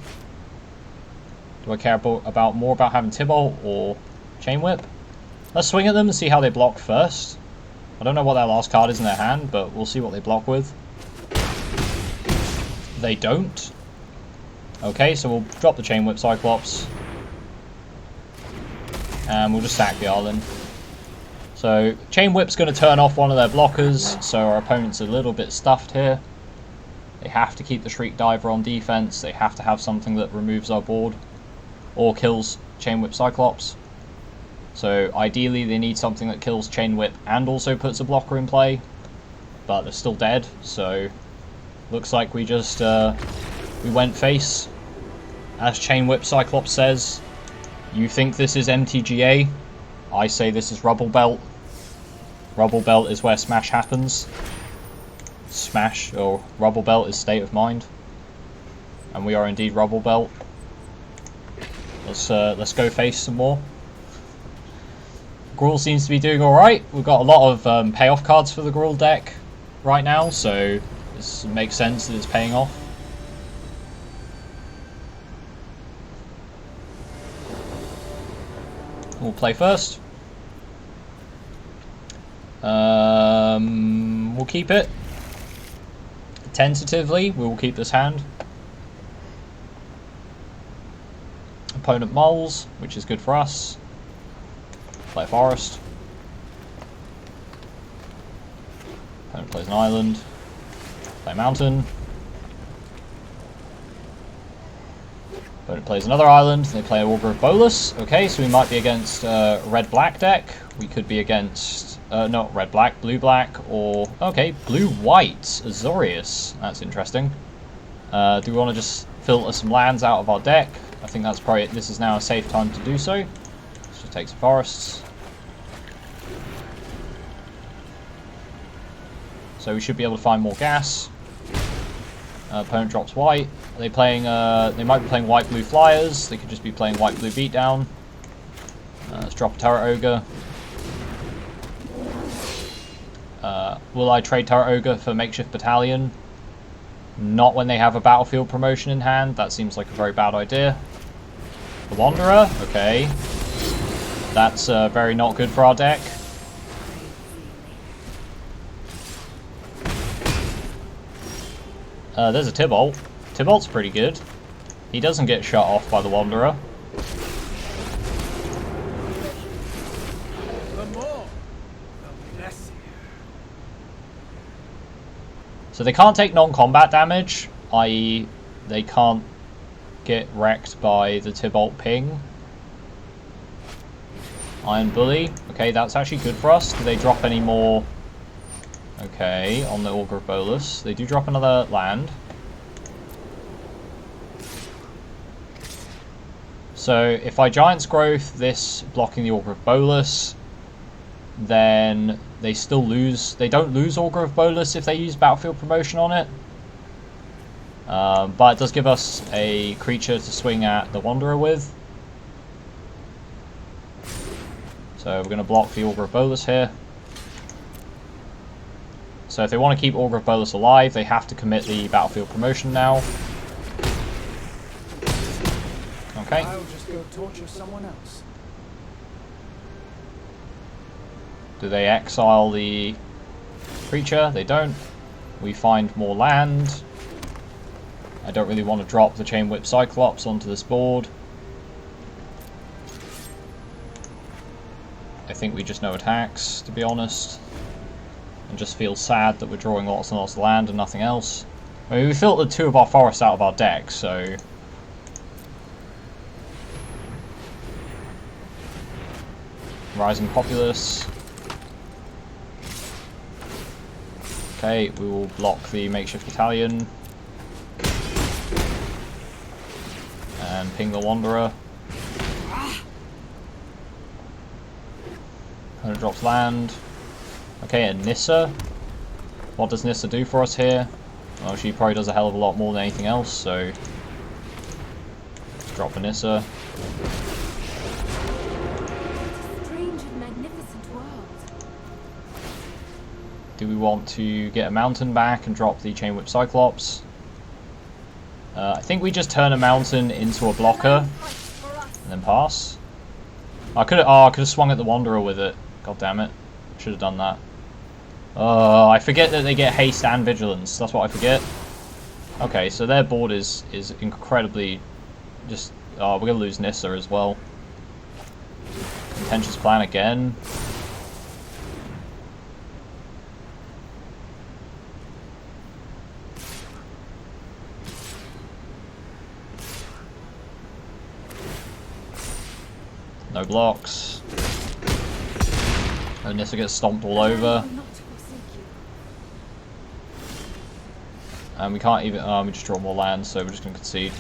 Speaker 1: Do I care more about having Tibalt or Chain Whip? Let's swing at them and see how they block first. I don't know what their last card is in their hand, but we'll see what they block with. They don't. Okay, so we'll drop the Chain Whip Cyclops. And we'll just sack the Arlen. So, Chain Whip's going to turn off one of their blockers, so our opponent's a little bit stuffed here. They have to keep the Shriek Diver on defense, they have to have something that removes our board, or kills Chain Whip Cyclops. So, ideally they need something that kills Chain Whip and also puts a blocker in play, but they're still dead, so looks like we just, we went face. As Chain Whip Cyclops says, you think this is MTGA? I say this is Rubble Belt. Rubble Belt is where Smash happens. Smash, or Rubble Belt, is state of mind. And we are indeed Rubble Belt. Let's go face some more. Gruul seems to be doing alright. We've got a lot of payoff cards for the Gruul deck right now, so this makes sense that it's paying off. We'll play first. We'll keep it. Tentatively, we will keep this hand. Opponent moles, which is good for us. Play a forest. Opponent plays an island. Play a mountain. Opponent plays another island. They play an Augur of Bolus. Okay, so we might be against red-black deck. We could be against not red-black, blue-black, or okay, blue-white Azorius. That's interesting. Do we want to just filter some lands out of our deck? I think that's probably, this is now a safe time to do so. Let's just take some forests. So we should be able to find more gas. Opponent drops white. Are they playing? They might be playing white-blue flyers. They could just be playing white-blue beatdown. Let's drop a turret ogre. Will I trade turret ogre for makeshift battalion? Not when they have a battlefield promotion in hand. That seems like a very bad idea. The Wanderer, okay. That's very not good for our deck. There's a Tybalt. Tybalt's pretty good. He doesn't get shut off by the Wanderer. So they can't take non-combat damage, i.e. they can't get wrecked by the Tybalt ping. Iron Bully. Okay, that's actually good for us. Do they drop any more? Okay, on the Augur of Bolus. They do drop another land. So if I Giant's Growth this blocking the Augur of Bolus, then they still lose. They don't lose Augur of Bolus if they use battlefield promotion on it. But it does give us a creature to swing at the Wanderer with. So we're going to block the Augur of Bolus here. So if they want to keep Augur of Bolus alive, they have to commit the battlefield promotion now. Okay.
Speaker 5: I'll just go torture someone else.
Speaker 1: Do they exile the creature? They don't. We find more land. I don't really want to drop the Chain Whip Cyclops onto this board. I think we just no attacks, to be honest. And just feel sad that we're drawing lots and lots of land and nothing else. I mean, we filtered 2 of our forests out of our deck, so... Rising Populace. Okay, we will block the makeshift battalion. And ping the Wanderer. And it drops land. Okay, and Nissa. What does Nissa do for us here? Well, she probably does a hell of a lot more than anything else, so... Let's drop a Nissa.
Speaker 4: Strange and magnificent world.
Speaker 1: Do we want to get a mountain back and drop the Chain Whip Cyclops? I think we just turn a mountain into a blocker and then pass. I could have swung at the Wanderer with it. God damn it. Should have done that. I forget that they get haste and vigilance. That's what I forget. Okay, so their board is incredibly just... we're going to lose Nissa as well. Contentious plan again. No blocks. Oh, Nissa gets stomped all over. And we can't even... we just draw more land, so we're just going to concede.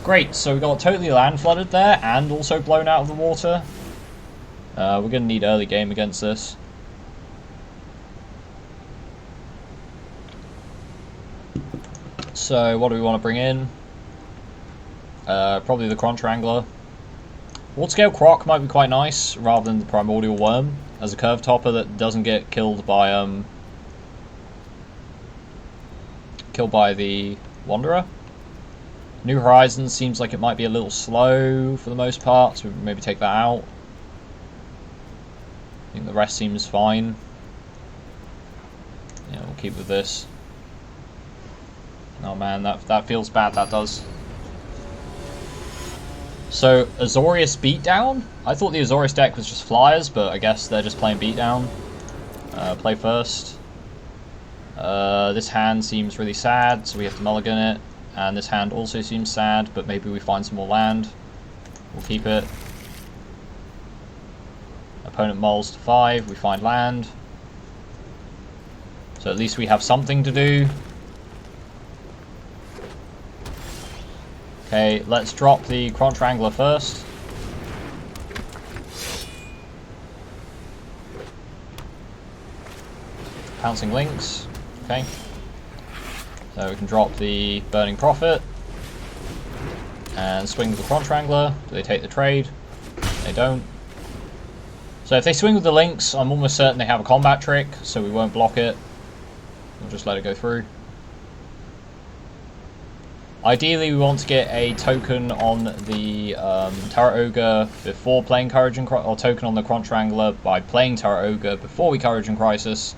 Speaker 1: Great, so we got totally land flooded there, and also blown out of the water. We're going to need early game against this. So, what do we want to bring in? Probably the Crunch Wrangler. Water-scale Croc might be quite nice, rather than the Primordial Worm, as a curve topper that doesn't get killed by the Wanderer. New Horizons seems like it might be a little slow for the most part, so maybe take that out. I think the rest seems fine. Yeah, we'll keep with this. Oh man, that feels bad, that does. So, Azorius Beatdown? I thought the Azorius deck was just flyers, but I guess they're just playing Beatdown. Play first. This hand seems really sad, so we have to mulligan it. And this hand also seems sad, but maybe we find some more land. We'll keep it. Opponent mulls to 5, we find land. So at least we have something to do. Okay, let's drop the Crunch Wrangler first. Pouncing Lynx. Okay. So we can drop the Burning Prophet. And swing with the Crunch Wrangler. Do they take the trade? They don't. So if they swing with the Lynx, I'm almost certain they have a combat trick, so we won't block it. We'll just let it go through. Ideally, we want to get a token on the Turret Ogre before playing Courage and Crisis, or token on the Crunch Wrangler by playing Turret Ogre before we Courage and Crisis.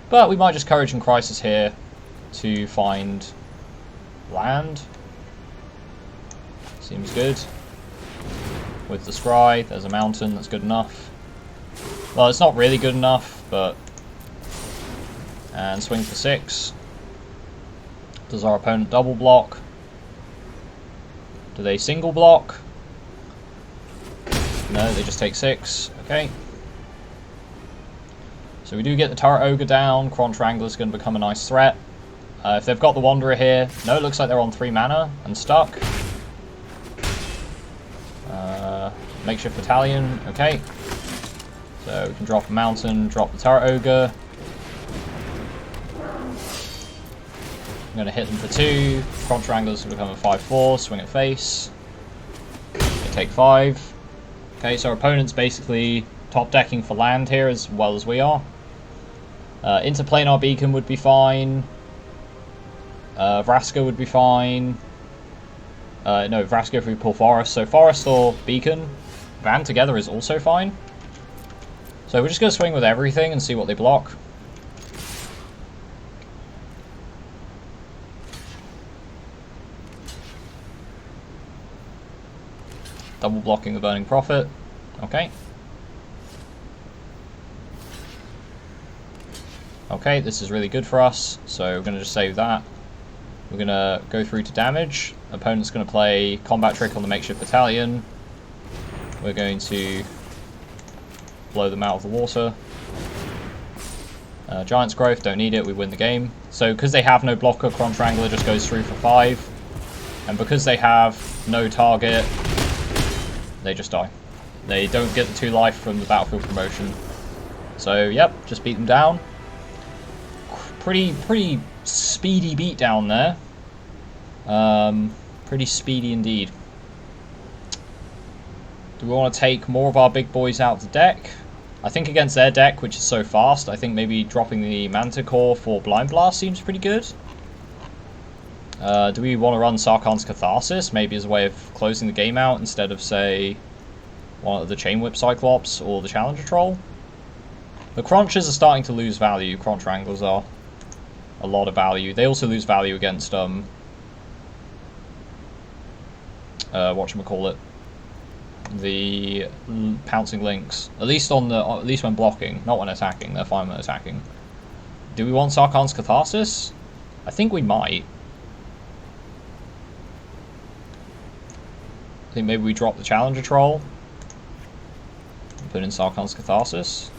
Speaker 1: But we might just Courage and Crisis here to find land. Seems good. With the Scry, there's a mountain, that's good enough. Well, it's not really good enough, but... And swing for 6. Does our opponent double block? Do they single block? No, they just take 6. Okay. So we do get the Turret Ogre down. Crunch Wrangler's going to become a nice threat. If they've got the Wanderer here... No, it looks like they're on 3 mana and stuck. Makeshift Battalion. Okay. So we can drop a mountain, drop the Turret Ogre. I'm going to hit them for 2. Crunch Wrangler's going to become a 5/4, swing at face. They take 5. Okay, so our opponent's basically top decking for land here as well as we are. Interplanar Beacon would be fine. Vraska would be fine. No, Vraska if we pull Forest. So Forest or Beacon. Van together is also fine. So we're just going to swing with everything and see what they block. Double blocking the Burning Prophet. Okay. Okay, this is really good for us. So we're going to just save that. We're going to go through to damage. Opponent's going to play Combat Trick on the Makeshift Battalion. We're going to blow them out of the water. Giant's Growth, don't need it, we win the game. So because they have no blocker, Crunch Wrangler just goes through for 5. And because they have no target, they just die. They don't get the 2 life from the battlefield promotion. So yep, just beat them down. Pretty speedy beatdown there. Pretty speedy indeed. Do we want to take more of our big boys out of the deck? I think against their deck, which is so fast, I think maybe dropping the Manticore for Blind Blast seems pretty good. Do we want to run Sarkhan's Catharsis, maybe as a way of closing the game out instead of, say, one of the Chain Whip Cyclops or the Challenger Troll? The Crunchers are starting to lose value, Crunch Wranglers are. A lot of value. They also lose value against, whatchamacallit, the Pouncing Lynx. At least when blocking, not when attacking. They're fine when attacking. Do we want Sarkhan's Catharsis? I think we might. I think maybe we drop the Challenger Troll and put in Sarkhan's Catharsis.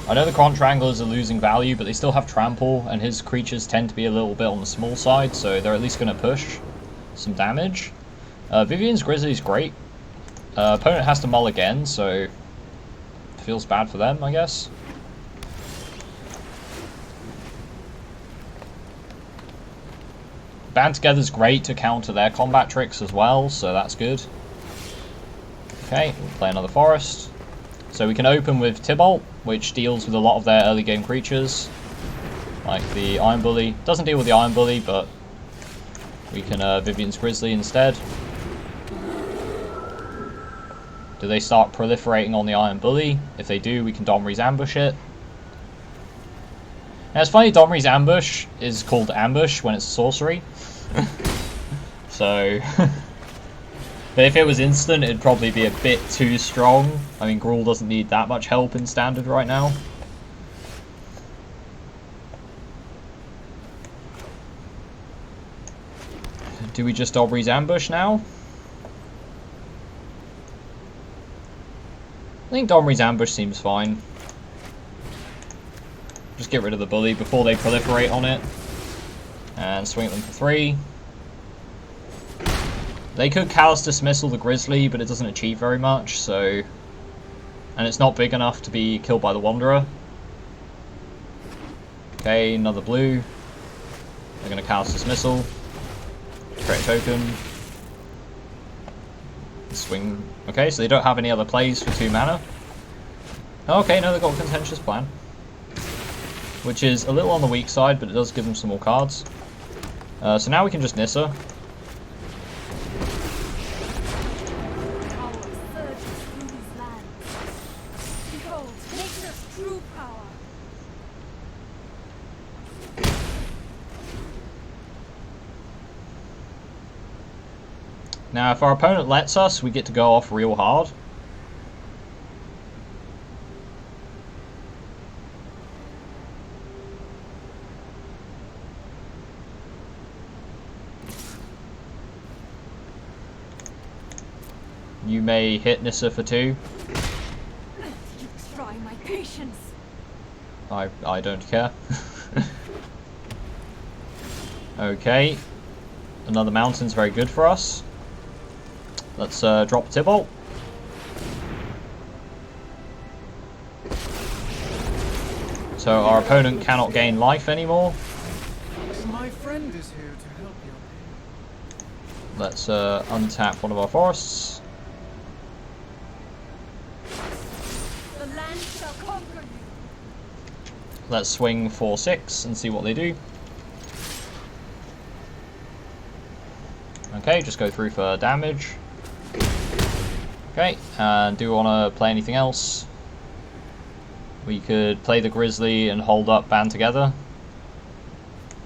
Speaker 1: I know the Crunch Wranglers are losing value, but they still have Trample, and his creatures tend to be a little bit on the small side, so they're at least going to push some damage. Vivian's Grizzly's great. Opponent has to mull again, so feels bad for them, I guess. Band Together's great to counter their combat tricks as well, so that's good. Okay, we'll play another Forest. So we can open with Tybalt, which deals with a lot of their early game creatures, like the Iron Bully. Doesn't deal with the Iron Bully, but we can Vivian's Grizzly instead. Do they start proliferating on the Iron Bully? If they do, we can Domri's Ambush it. Now it's funny, Domri's Ambush is called Ambush when it's a sorcery. So... But if it was instant, it'd probably be a bit too strong. I mean, Gruul doesn't need that much help in Standard right now. Do we just Domri's Ambush now? I think Domri's Ambush seems fine. Just get rid of the bully before they proliferate on it. And swing at them for 3. They could Callous Dismissal the Grizzly, but it doesn't achieve very much, so... And it's not big enough to be killed by the Wanderer. Okay, another blue. They're going to Callous Dismissal. Create a token. Swing. Okay, so they don't have any other plays for 2 mana. Okay, no, they've got a Contentious Plan. Which is a little on the weak side, but it does give them some more cards. So now we can just Nissa. Now, if our opponent lets us, we get to go off real hard. You may hit Nissa for 2.
Speaker 4: You try my patience.
Speaker 1: I don't care. Okay. Another mountain's very good for us. Let's drop Tybalt. So our opponent cannot gain life anymore.
Speaker 3: My friend is here to help you.
Speaker 1: Let's untap one of our forests.
Speaker 4: The land shall conquer you.
Speaker 1: Let's swing for 6 and see what they do. Okay, just go through for damage. Okay, and do we want to play anything else? We could play the Grizzly and hold up Band Together.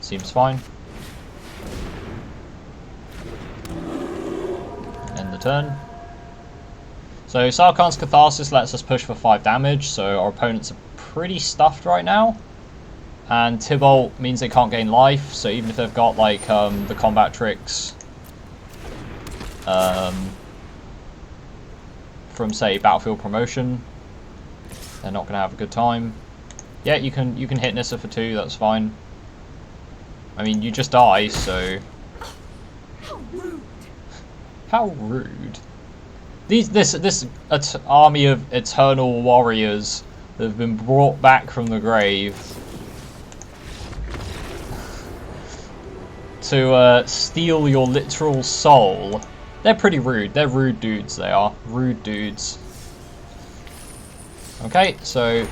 Speaker 1: Seems fine. End the turn. So Sarkhan's Catharsis lets us push for 5 damage, so our opponents are pretty stuffed right now. And Tybalt means they can't gain life, so even if they've got like the combat tricks from say Battlefield Promotion, they're not going to have a good time. Yeah, you can hit Nissa for 2, that's fine. I mean, you just die, so...
Speaker 4: How rude!
Speaker 1: How rude. This army of eternal warriors that have been brought back from the grave to steal your literal soul. They're pretty rude. They're rude dudes, they are. Rude dudes. Okay, so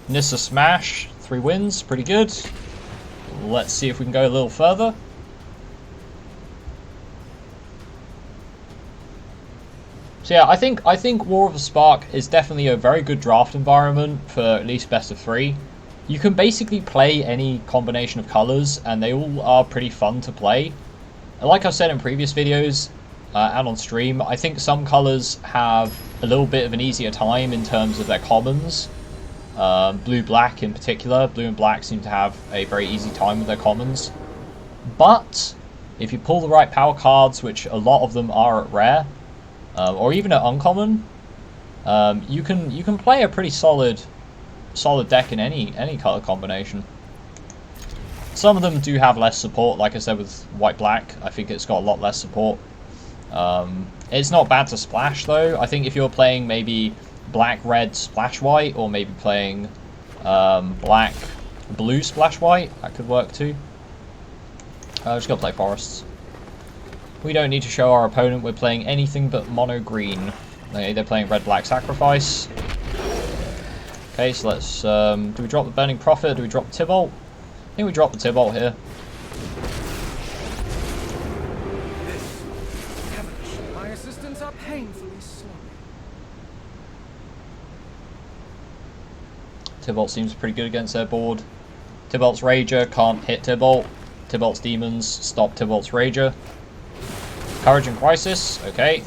Speaker 1: Nissa Smash, 3 wins, pretty good. Let's see if we can go a little further. So yeah, I think War of the Spark is definitely a very good draft environment for at least best of 3. You can basically play any combination of colours, and they all are pretty fun to play. Like I've said in previous videos, and on stream, I think some colours have a little bit of an easier time in terms of their commons. Blue-black in particular. Blue and black seem to have a very easy time with their commons. But if you pull the right power cards, which a lot of them are at rare, or even at uncommon, you can play a pretty solid deck in any color combination. Some of them do have less support, like I said with white-black. I think it's got a lot less support. It's not bad to splash though. I think if you're playing maybe black-red splash white, or maybe playing black-blue splash white, that could work too. Just gotta play forests. We don't need to show our opponent we're playing anything but mono-green. They're playing red-black sacrifice. Okay, so let's... do we drop the Burning Prophet? Do we drop the Tybalt? I think we drop the Tybalt here.
Speaker 3: My assistants are painfully slow.
Speaker 1: Tybalt seems pretty good against their board. Tybalt's Rager can't hit Tybalt. Tybalt's Demons stop Tybalt's Rager. Courage and Crisis, okay.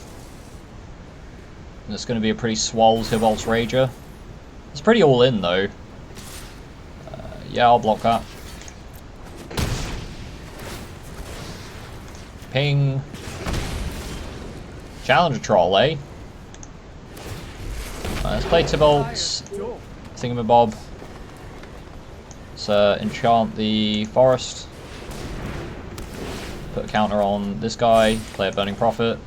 Speaker 1: And it's going to be a pretty swole Tybalt's Rager. It's pretty all in though. Yeah, I'll block that. Ping. Challenger Troll, eh? Let's play Tybalt's Thingamabob. Let's enchant the forest. Put a counter on this guy. Play a Burning Prophet.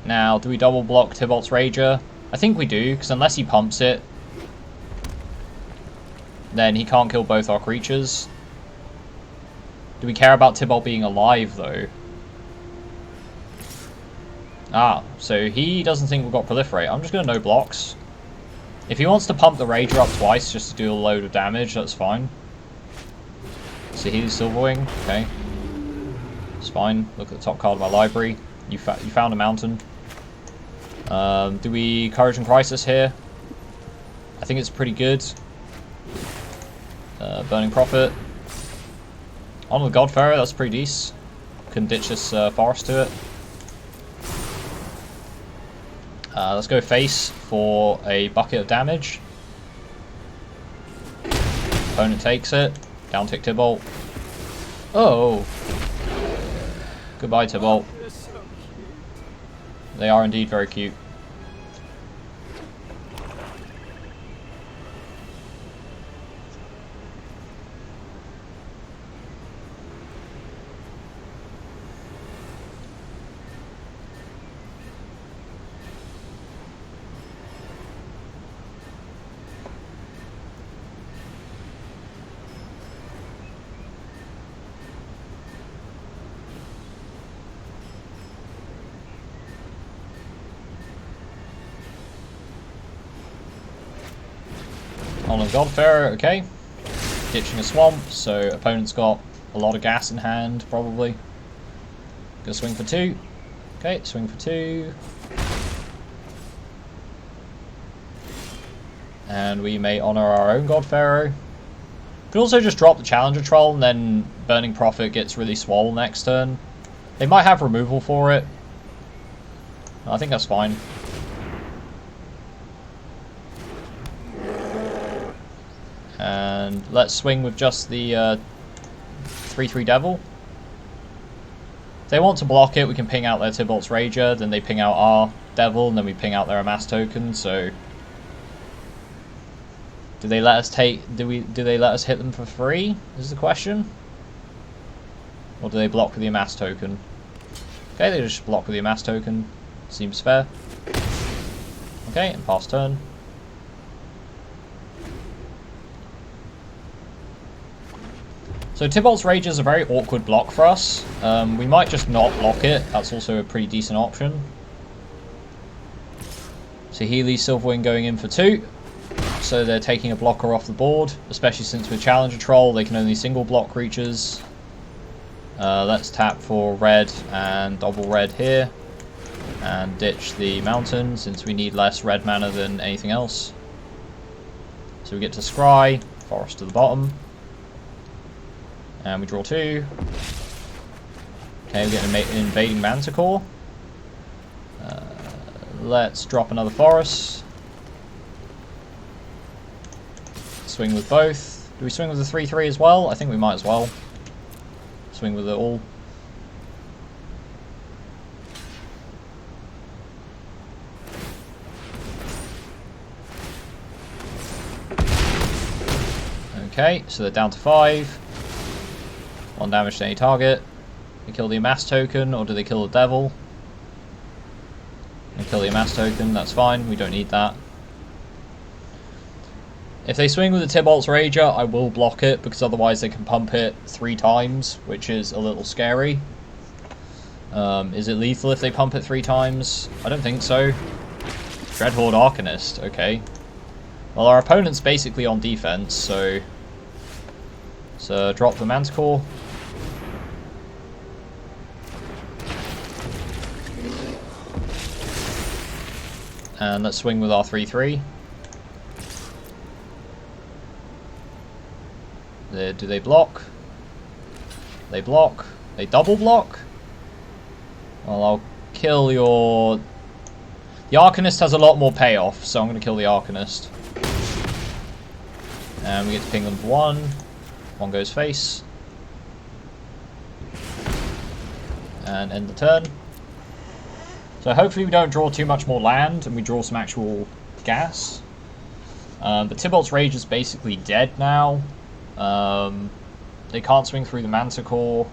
Speaker 1: Now, do we double block Tybalt's Rager? I think we do, because unless he pumps it, then he can't kill both our creatures. Do we care about Tybalt being alive, though? Ah, so he doesn't think we've got Proliferate. I'm just going to no blocks. If he wants to pump the Rager up twice just to do a load of damage, that's fine. So he's Silverwing, okay. It's fine. Look at the top card of my library. You found a mountain. Do we Courage and Crisis here? I think it's pretty good. Burning Prophet. On the Godfarer, that's pretty decent. Can ditch this forest to it. Let's go face for a bucket of damage. Opponent takes it. Down tick Tybalt. Oh! Goodbye, Tybalt. They are indeed very cute. On a Godfarer, okay. Ditching a swamp, so opponent's got a lot of gas in hand, probably. Gonna swing for 2. Okay, swing for 2. And we may honor our own Godfarer. Could also just drop the Challenger Troll and then Burning Prophet gets really swole next turn. They might have removal for it. I think that's fine. And let's swing with just the 3/3 Devil. If they want to block it, we can ping out their Tybalt's Rager, then they ping out our Devil, and then we ping out their Amass token. So, do they let us do they let us hit them for free? Is the question. Or do they block with the Amass token? Okay, they just block with the Amass token. Seems fair. Okay, and pass turn. So Tybalt's Rage is a very awkward block for us. We might just not block it. That's also a pretty decent option. So Healy, Silverwing going in for 2. So they're taking a blocker off the board, especially since with Challenger Troll they can only single block creatures. Let's tap for red and double red here. And ditch the mountain since we need less red mana than anything else. So we get to Scry, forest to the bottom. And we draw 2. Okay, we get an invading Manticore. Let's drop another forest. Swing with both. Do we swing with the 3/3 as well? I think we might as well. Swing with it all. Okay, so they're down to 5. 1 damage to any target. They kill the Amass token, or do they kill the Devil? They kill the Amass token, that's fine, we don't need that. If they swing with the Tybalt's Rager, I will block it, because otherwise they can pump it 3 times, which is a little scary. Is it lethal if they pump it 3 times? I don't think so. Dreadhorde Arcanist, okay. Well, our opponent's basically on defense, so drop the Manticore. And let's swing with our 3/3. Do they block? They block. They double block? Well, I'll kill your... The Arcanist has a lot more payoff, so I'm going to kill the Arcanist. And we get to ping them for one. One goes face. And end the turn. So hopefully we don't draw too much more land and we draw some actual gas. But Tybalt's Rage is basically dead now. They can't swing through the Manticore.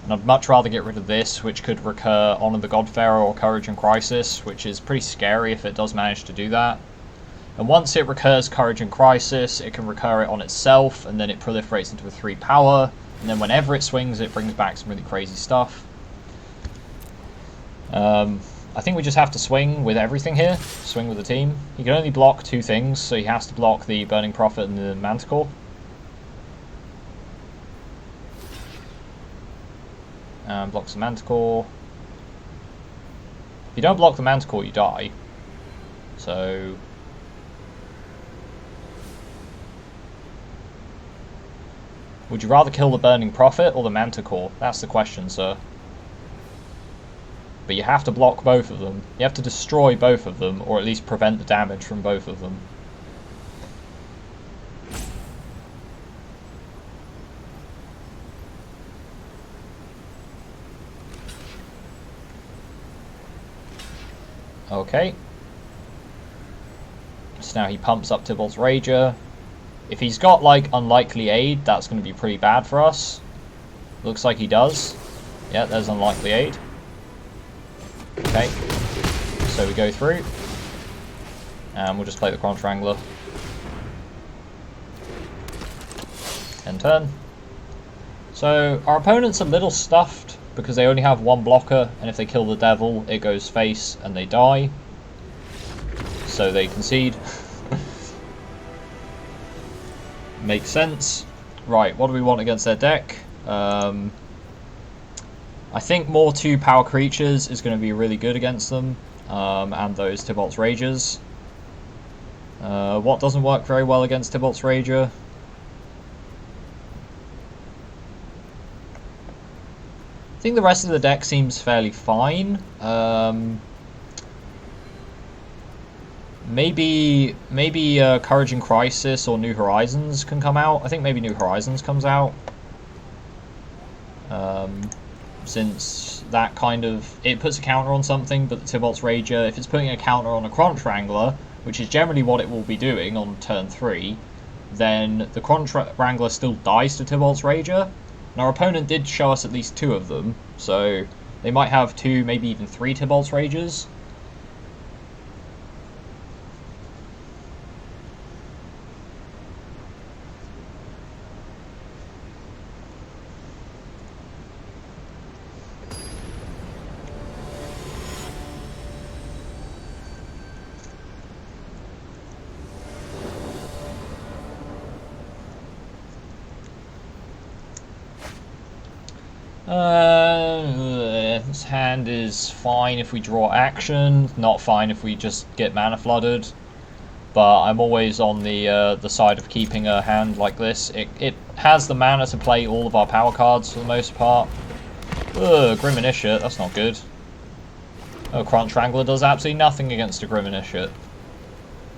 Speaker 1: And I'd much rather get rid of this, which could recur Honor the Godfarer or Courage and Crisis, which is pretty scary if it does manage to do that. And once it recurs Courage and Crisis, it can recur it on itself, and then it proliferates into a 3 power. And then whenever it swings, it brings back some really crazy stuff. I think we just have to swing with everything here. Swing with the team. He can only block 2 things, so he has to block the Burning Prophet and the Manticore. And blocks the Manticore. If you don't block the Manticore, you die. So... would you rather kill the Burning Prophet or the Manticore? That's the question, sir. But you have to block both of them. You have to destroy both of them, or at least prevent the damage from both of them. Okay. So now he pumps up Tybalt's Rager. If he's got, like, Unlikely Aid, that's going to be pretty bad for us. Looks like he does. Yeah, there's Unlikely Aid. Okay. So we go through. And we'll just play the Crunch Wrangler. End turn. So, our opponent's a little stuffed, because they only have 1 blocker, and if they kill the Devil, it goes face, and they die. So they concede. Makes sense. Right, what do we want against their deck? I think more 2-power creatures is going to be really good against them, and those Tybalt's Ragers. What doesn't work very well against Tybalt's Rager? I think the rest of the deck seems fairly fine. Maybe Courage and Crisis or New Horizons can come out. I think maybe New Horizons comes out. Since that kind of... it puts a counter on something, but the Tybalt's Rager, if it's putting a counter on a Crunch Wrangler, which is generally what it will be doing on turn 3, then the Crunch Wrangler still dies to Tybalt's Rager. And our opponent did show us at least 2 of them, so they might have 2, maybe even 3 Tybalt's Ragers. This hand is fine if we draw action, not fine if we just get mana flooded. But I'm always on the side of keeping a hand like this. It has the mana to play all of our power cards for the most part. Ugh, Grim Initiate, that's not good. Oh, Crunch Wrangler does absolutely nothing against a Grim Initiate.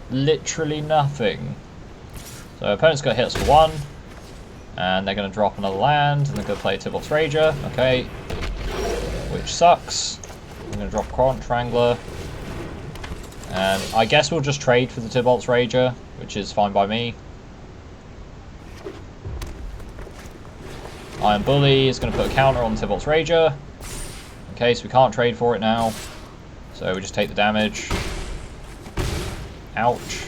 Speaker 1: Literally nothing. So opponent's going to hit us for 1. And they're going to drop another land, and they're going to play Tybalt's Rager, okay. Which sucks. I'm going to drop Crunch Wrangler. And I guess we'll just trade for the Tybalt's Rager, which is fine by me. Iron Bully is going to put a counter on Tybalt's Rager. Okay, so we can't trade for it now. So we just take the damage. Ouch.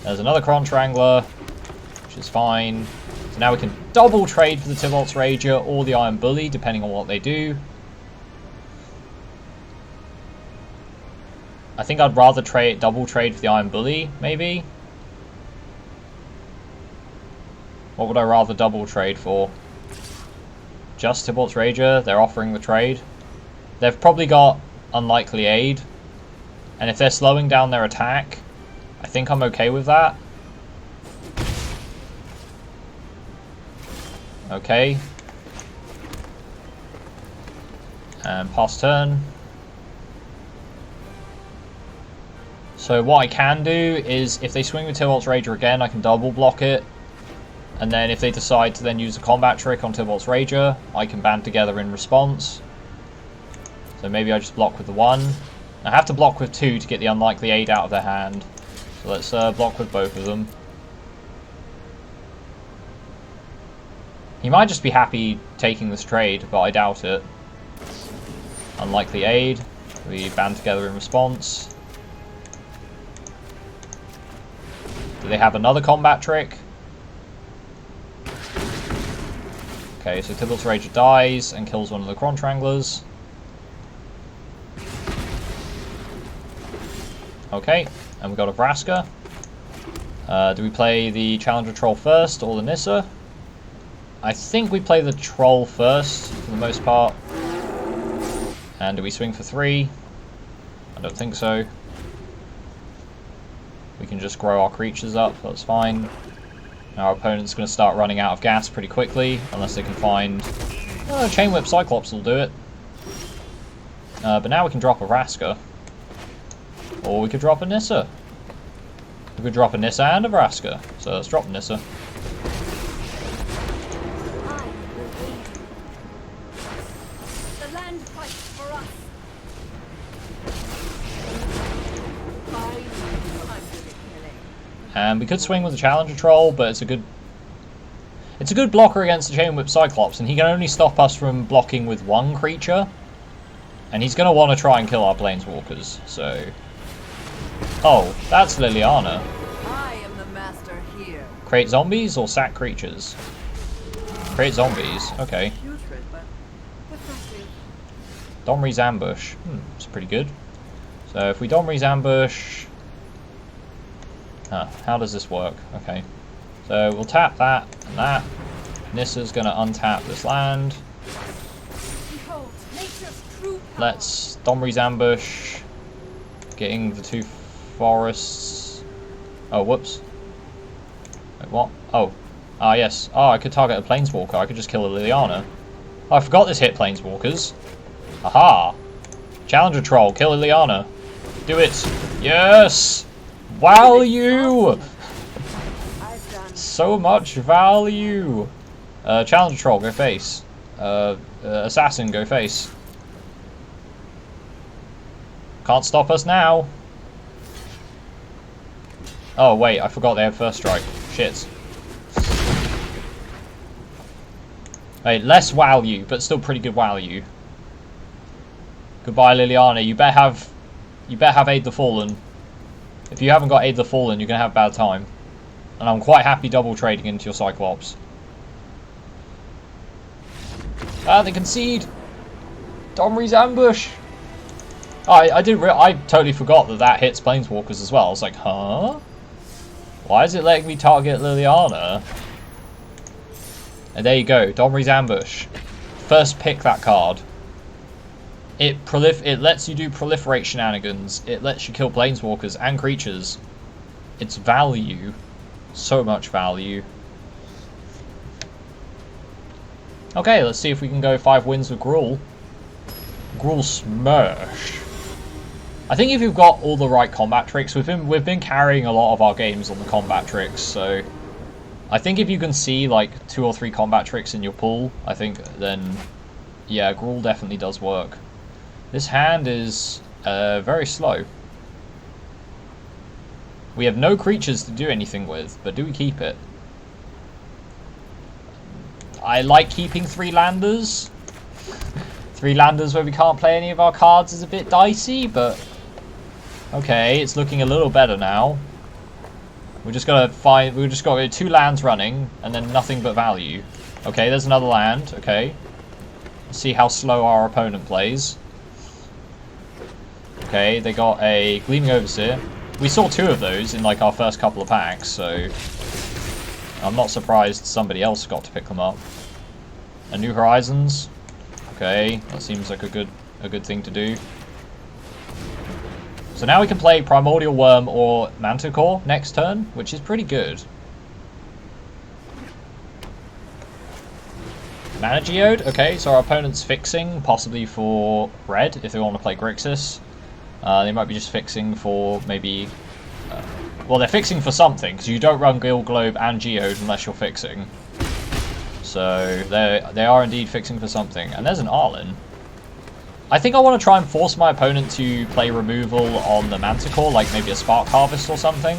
Speaker 1: There's another Crunch Wrangler, which is fine. So now we can double trade for the Tybalt's Rager or the Iron Bully, depending on what they do. I think I'd rather double trade for the Iron Bully, maybe. What would I rather double trade for? Just Tybalt's Rager? They're offering the trade. They've probably got Unlikely Aid. And if they're slowing down their attack, I think I'm okay with that. Okay. And pass turn. So what I can do is, if they swing with Tybalt's Rager again, I can double block it. And then if they decide to then use a combat trick on Tybalt's Rager, I can band together in response. So maybe I just block with the 1. I have to block with 2 to get the unlikely aid out of their hand. So let's block with both of them. He might just be happy taking this trade, but I doubt it. Unlikely aid. We band together in response. Do they have another combat trick? Okay, so Tybalt's Rager dies and kills one of the Quantranglers. Okay, and we got a Vraska. Do we play the Challenger Troll first or the Nissa? I think we play the Troll first for the most part. And do we swing for 3? I don't think so. We can just grow our creatures up, that's fine. Our opponent's going to start running out of gas pretty quickly, unless they can find... Chain Whip Cyclops will do it. But now we can drop a Vraska. Or we could drop a Nissa. We could drop a Nissa and a Vraska. So let's drop Nissa.
Speaker 4: The land fights for us.
Speaker 1: And we could swing with the Challenger Troll, but it's a good blocker against the Chain Whip Cyclops, and he can only stop us from blocking with 1 creature. And he's going to want to try and kill our Planeswalkers, so... Oh, that's Liliana.
Speaker 5: I am the master here.
Speaker 1: Create zombies or sack creatures? Create zombies, okay.
Speaker 5: Putrid, but effective.
Speaker 1: Domri's Ambush. It's pretty good. So if we Domri's Ambush... how does this work? Okay. So we'll tap that and that. Nissa's going to untap this land.
Speaker 4: Behold, nature's true power.
Speaker 1: Let's Domri's Ambush. Getting the 2 forests. Oh, whoops. Wait, what? Oh. Ah, yes. Oh, I could target a Planeswalker. I could just kill a Liliana. Oh, I forgot this hit Planeswalkers. Aha! Challenger Troll, kill Liliana. Do it! Yes! Value! So much value! Challenger Troll, go face. Assassin, go face. Can't stop us now. Oh, wait, I forgot they had first strike. Shit. Wait, less value, but still pretty good value. Goodbye, Liliana. You better have Aid the Fallen. If you haven't got Aid the Fallen, you're going to have a bad time. And I'm quite happy double trading into your Cyclops. Ah, they concede! Domri's Ambush! Oh, I totally forgot that hits Planeswalkers as well. I was like, huh? Why is it letting me target Liliana? And there you go, Domri's Ambush. First pick that card. It lets you do proliferate shenanigans. It lets you kill Planeswalkers and creatures. It's value. So much value. Okay, let's see if we can go 5 wins with Gruul. Gruul Smash. I think if you've got all the right combat tricks, we've been carrying a lot of our games on the combat tricks, so I think if you can see like 2 or 3 combat tricks in your pool, I think then yeah, Gruul definitely does work. This hand is very slow. We have no creatures to do anything with, but do we keep it? I like keeping 3 landers. 3 landers where we can't play any of our cards is a bit dicey, but okay, it's looking a little better now. We're just got 2 lands running and then nothing but value. Okay, there's another land. Okay, let's see how slow our opponent plays. Okay, they got a Gleaming Overseer. We saw 2 of those in like our first couple of packs, so I'm not surprised somebody else got to pick them up. A New Horizons. Okay, that seems like a good thing to do. So now we can play Primordial Worm or Manticore next turn, which is pretty good. Mana Geode, okay, so our opponent's fixing, possibly for red, if they want to play Grixis. They might be just fixing for maybe... well, they're fixing for something, because you don't run Guild Globe and Geode unless you're fixing. So they are indeed fixing for something. And there's an Arlen. I think I want to try and force my opponent to play removal on the Manticore, like maybe a Spark Harvest or something,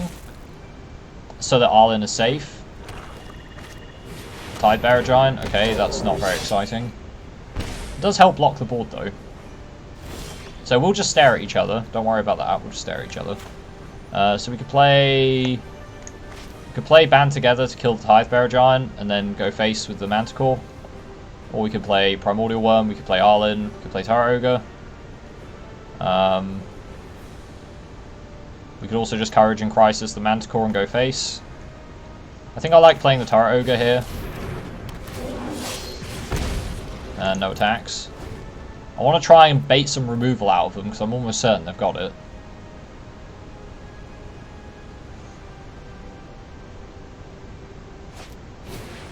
Speaker 1: so that Arlen is safe. Tidebearer Giant, okay, that's not very exciting. It does help block the board though. So we'll just stare at each other. Don't worry about that, we'll just stare at each other. So we could play Band Together to kill the Tidebearer Giant and then go face with the Manticore. Or we could play Primordial Worm, we could play Arlen, we could play Turret Ogre. We could also just Courage and Crisis the Manticore and go face. I think I like playing the Turret Ogre here. And no attacks. I want to try and bait some removal out of them because I'm almost certain they've got it.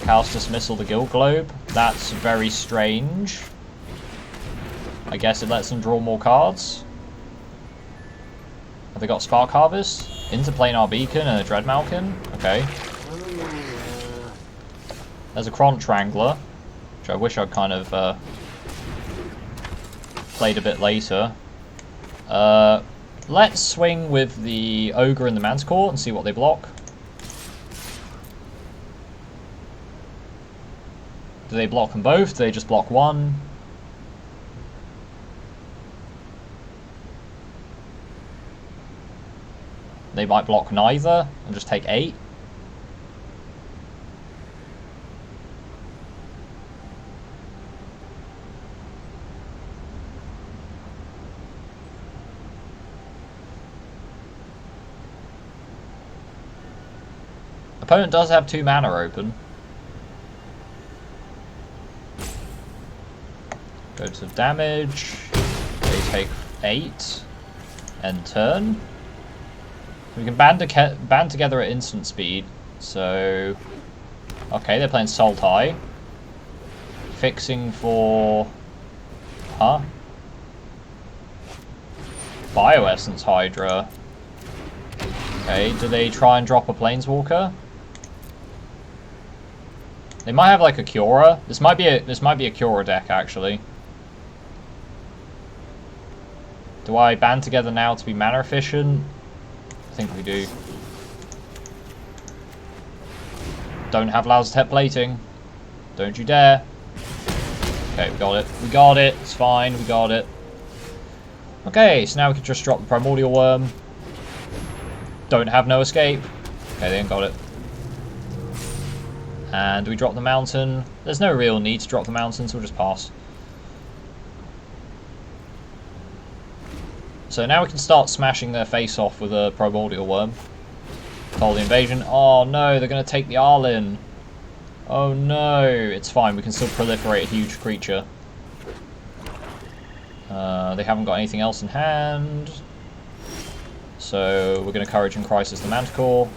Speaker 1: Chaos Dismissal the Guild Globe. That's very strange. I guess it lets them draw more cards. Have they got Spark Harvest? Interplanar Beacon and a Dread Malkin? Okay. There's a Crunch Wrangler, which I wish I'd kind of played a bit later. Let's swing with the Ogre and the Manticore and see what they block. Do they block them both? Do they just block one? They might block neither and just take 8. Opponent does have 2 mana open. Go to damage. They take 8. End turn. We can band together at instant speed. So, okay, they're playing Sultai. Fixing for, Bioessence Hydra. Okay, do they try and drop a Planeswalker? They might have like a Cura. This might be a Cura deck actually. Do I band together now to be mana efficient? I think we do. Don't have Lazotep plating. Don't you dare. Okay, we got it. We got it. It's fine. We got it. Okay, so now we can just drop the Primordial Worm. Don't have no escape. Okay, they ain't got it. And do we drop the mountain? There's no real need to drop the mountain, so we'll just pass. So now we can start smashing their face off with a Primordial Worm. Call the invasion. Oh no, they're going to take the Arlen. Oh no, it's fine, we can still proliferate a huge creature. They haven't got anything else in hand. So we're going to Courage and Crisis the Manticore.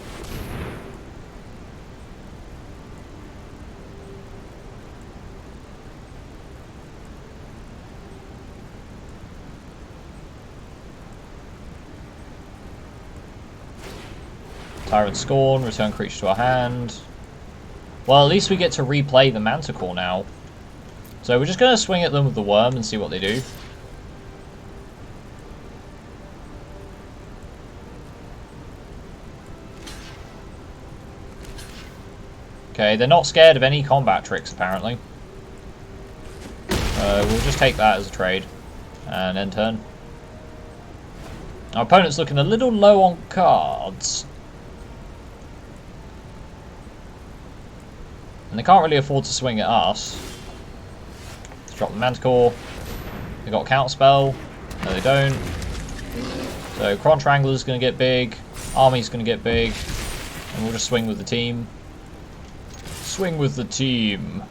Speaker 1: Tyrant Scorn, return creature to our hand. Well, at least we get to replay the Manticore now. So we're just going to swing at them with the Worm and see what they do. Okay, they're not scared of any combat tricks, apparently. We'll just take that as a trade. And end turn. Our opponent's looking a little low on cards. And they can't really afford to swing at us. Let's drop the Manticore. They got a counterspell. No, they don't. So Crunch Wrangler's going to get big. Army's going to get big. And we'll just swing with the team. Swing with the team.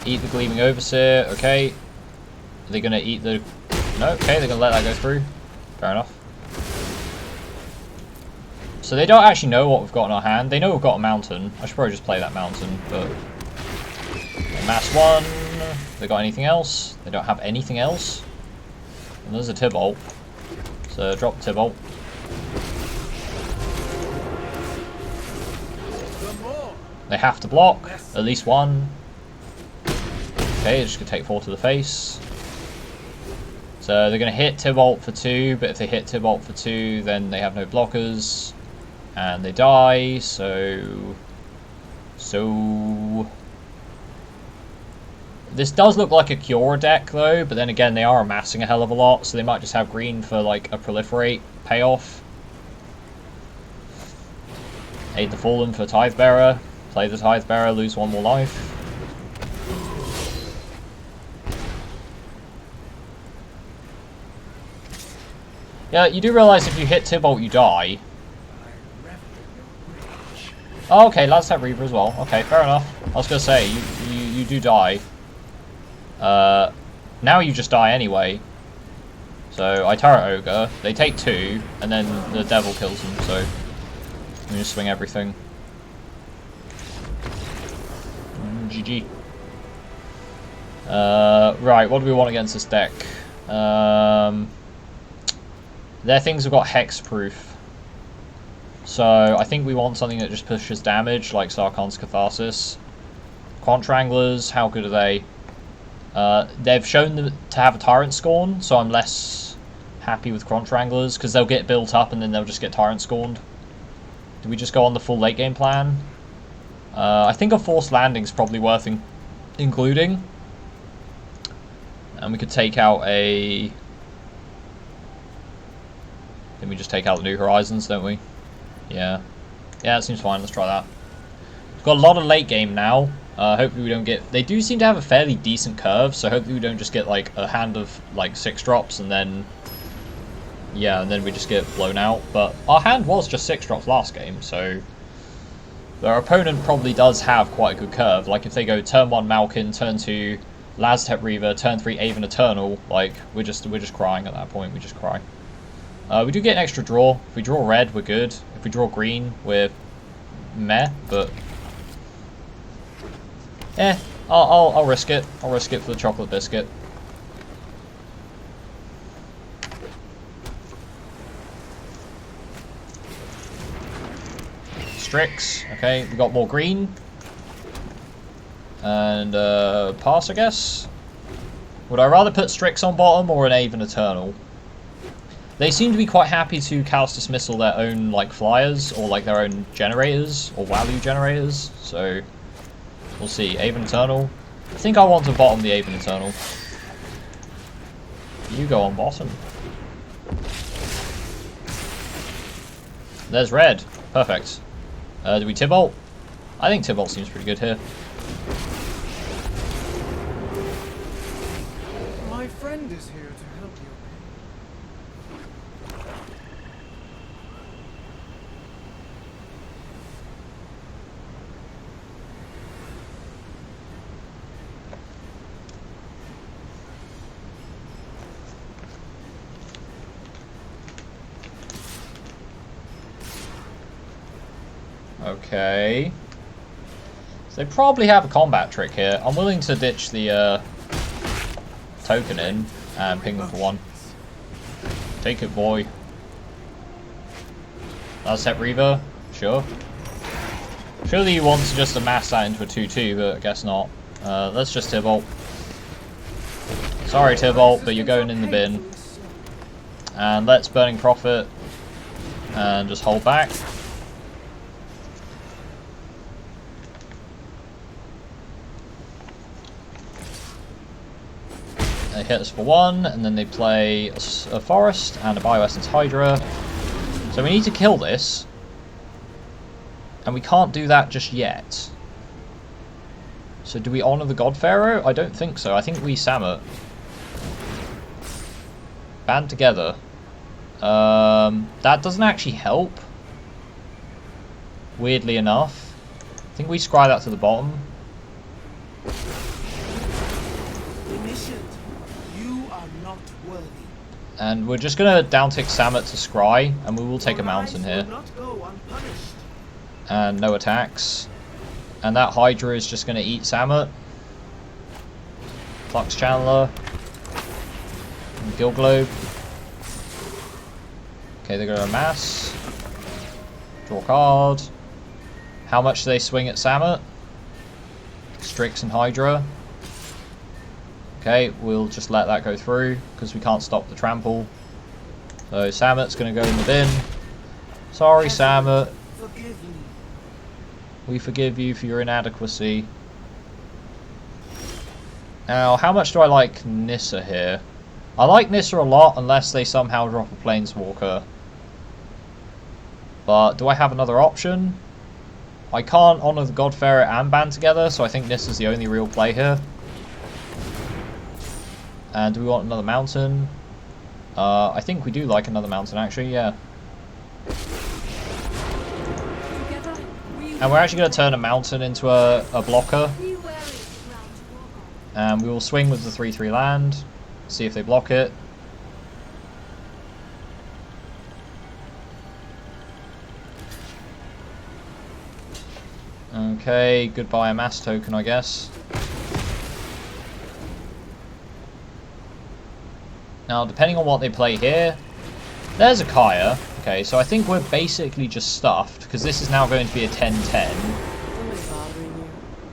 Speaker 1: Eat the Gleaming Overseer, okay. Are they gonna eat the... No, okay, they're gonna let that go through. Fair enough. So they don't actually know what we've got in our hand. They know we've got a mountain. I should probably just play that mountain, but... Mass 1. They got anything else? They don't have anything else. And there's a Tybalt. So drop the Tybalt. They have to block. At least one. Okay, just gonna take 4 to the face. So they're gonna hit Tybalt for 2, but if they hit Tybalt for 2, then they have no blockers. And they die, so... This does look like a Cure deck, though, but then again, they are amassing a hell of a lot, so they might just have green for, like, a Proliferate payoff. Aid the Fallen for Tidebearer. Play the Tidebearer, lose 1 more life. Yeah, you do realise if you hit Tybalt, you die. Oh, okay, Laztep Reaver as well. Okay, fair enough. I was going to say, you do die. Now you just die anyway. So, I turret Ogre. They take 2, and then the Devil kills them, so... I'm going to swing everything. GG. Right, what do we want against this deck? Their things have got hexproof. So, I think we want something that just pushes damage, like Sarkhan's Catharsis. Quantranglers, how good are they? They've shown them to have a Tyrant Scorn, so I'm less happy with Quantranglers, because they'll get built up and then they'll just get Tyrant Scorned. Do we just go on the full late game plan? I think a Forced Landing is probably worth including. And we could take out a... Then we just take out the New Horizons, don't we? Yeah. Yeah, that seems fine. Let's try that. We've got a lot of late game now. Hopefully we don't get... They do seem to have a fairly decent curve, so hopefully we don't just get like a hand of like 6 drops and then... Yeah, and then we just get blown out. But our hand was just 6 drops last game, so... Their opponent probably does have quite a good curve. Like if they go turn 1 Malkin, turn 2 Laztep Reaver, turn 3 Aven Eternal, like we're just crying at that point. We just cry. We do get an extra draw. If we draw red, we're good. If we draw green, we're meh. But I'll risk it. I'll risk it for the chocolate biscuit. Strix. Okay, we got more green. And pass, I guess. Would I rather put Strix on bottom or an Aven Eternal? They seem to be quite happy to cast dismissal their own like flyers or like their own generators or value generators. So we'll see. Aven Eternal. I think I want to bottom the Aven Eternal. You go on bottom. There's red. Perfect. Do we Tybalt? I think Tybalt seems pretty good here.
Speaker 6: My friend is here to help you.
Speaker 1: Okay. So they probably have a combat trick here. I'm willing to ditch the token in and ping them for 1. Take it, boy. Laztep Reaver? Sure. Surely you want to just amass that into a 2-2, but I guess not. Let's just Tybalt. Sorry, Tybalt, but you're going in the bin. And let's Burning Prophet and just hold back. They hit us for 1, and then they play a Forest and a Bioessence Hydra. So we need to kill this. And we can't do that just yet. So do we honour the God Pharaoh? I don't think so. I think we Samut. Band together. That doesn't actually help. Weirdly enough. I think we scry that to the bottom.
Speaker 5: not worthy.
Speaker 1: And we're just going to down-tick Samet to Scry, and we will take a mountain
Speaker 5: Your
Speaker 1: here.
Speaker 5: lives will not go unpunished.
Speaker 1: And no attacks. And that Hydra is just going to eat Samet. Flux Channeler. And Guild Globe. Okay, they're going to amass. Draw a card. How much do they swing at Samet? Strix and Hydra. Okay, we'll just let that go through because we can't stop the trample. So Samet's going to go in the bin. Sorry, Samet.
Speaker 5: Forgive me.
Speaker 1: We forgive you for your inadequacy. Now, how much do I like Nissa here? I like Nissa a lot unless they somehow drop a Planeswalker. But do I have another option? I can't Honor the Godfarer and ban together, so I think Nissa's the only real play here. And do we want another mountain? I think we do like another mountain, actually, yeah. And we're actually going to turn a mountain into a blocker. And we will swing with the 3/3 land. See if they block it. Okay, goodbye a mass token, I guess. Now, depending on what they play here, there's a Kaya. Okay, so I think we're basically just stuffed, because this is now going to be a 10-10.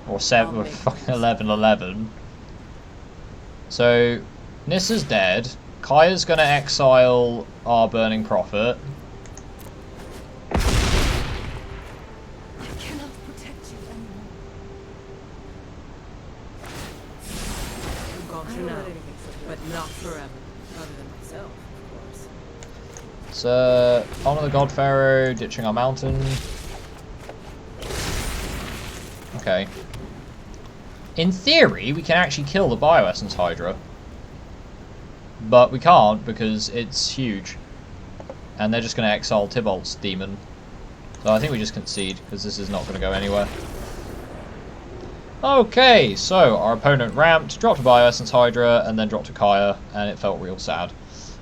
Speaker 1: Or 7, or fucking 11-11. So, Nissa's dead. Kaya's going to exile our Burning Prophet.
Speaker 4: I cannot protect you anymore.
Speaker 7: I've gone through now, but not forever. Other than myself, of course.
Speaker 1: So, Honor the Godpharaoh, ditching our mountain. Okay. In theory, we can actually kill the Bioessence Hydra. But we can't because it's huge. And they're just going to exile Tybalt's demon. So I think we just concede because this is not going to go anywhere. Okay, so our opponent ramped, dropped a Bioessence Hydra, and then dropped a Kaya, and it felt real sad.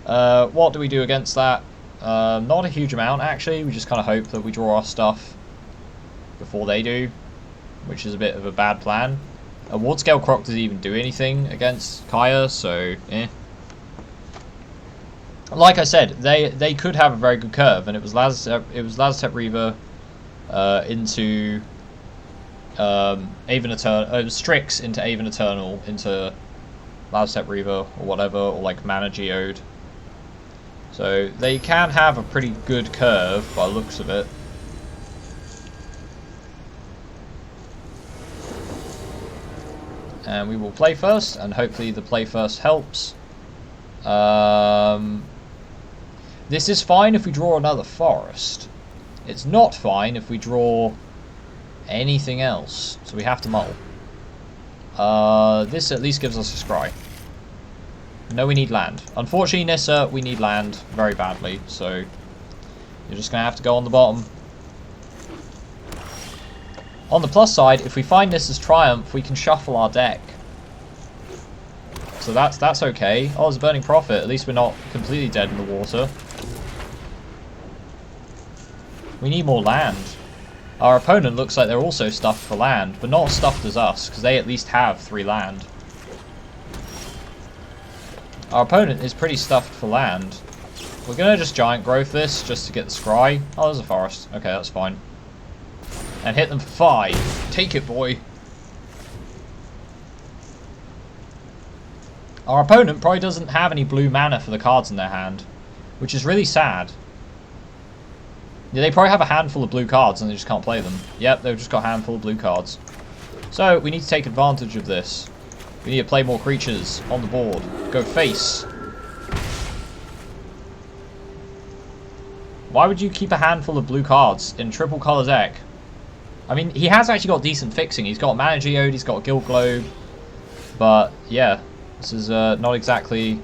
Speaker 1: What do we do against that? Not a huge amount, actually. We just kind of hope that we draw our stuff before they do, which is a bit of a bad plan. Wardscale Croc doesn't even do anything against Kaya, so eh. Like I said, they could have a very good curve, and it was Lazotep Reaver into Aven Eternal, Strix into Aven Eternal into Lazotep Reaver or whatever, or like Mana Geode. So they can have a pretty good curve by the looks of it. And we will play first, and hopefully the play first helps. This is fine if we draw another forest. It's not fine if we draw anything else. So we have to mull. This at least gives us a scry. No, we need land. Unfortunately, Nissa, we need land very badly. So you're just going to have to go on the bottom. On the plus side, if we find Nissa's Triumph, we can shuffle our deck. So that's okay. Oh, there's a Burning Prophet. At least we're not completely dead in the water. We need more land. Our opponent looks like they're also stuffed for land, but not as stuffed as us, because they at least have 3 land. Our opponent is pretty stuffed for land. We're going to just Giant Growth this, just to get the scry. Oh, there's a forest. Okay, that's fine. And hit them for 5. Take it, boy. Our opponent probably doesn't have any blue mana for the cards in their hand, which is really sad. Yeah, they probably have a handful of blue cards and they just can't play them. Yep, they've just got a handful of blue cards. So, we need to take advantage of this. We need to play more creatures on the board. Go face. Why would you keep a handful of blue cards in triple color deck? I mean, he has actually got decent fixing. He's got Mana Geode, he's got Guild Globe. But, yeah, this is not exactly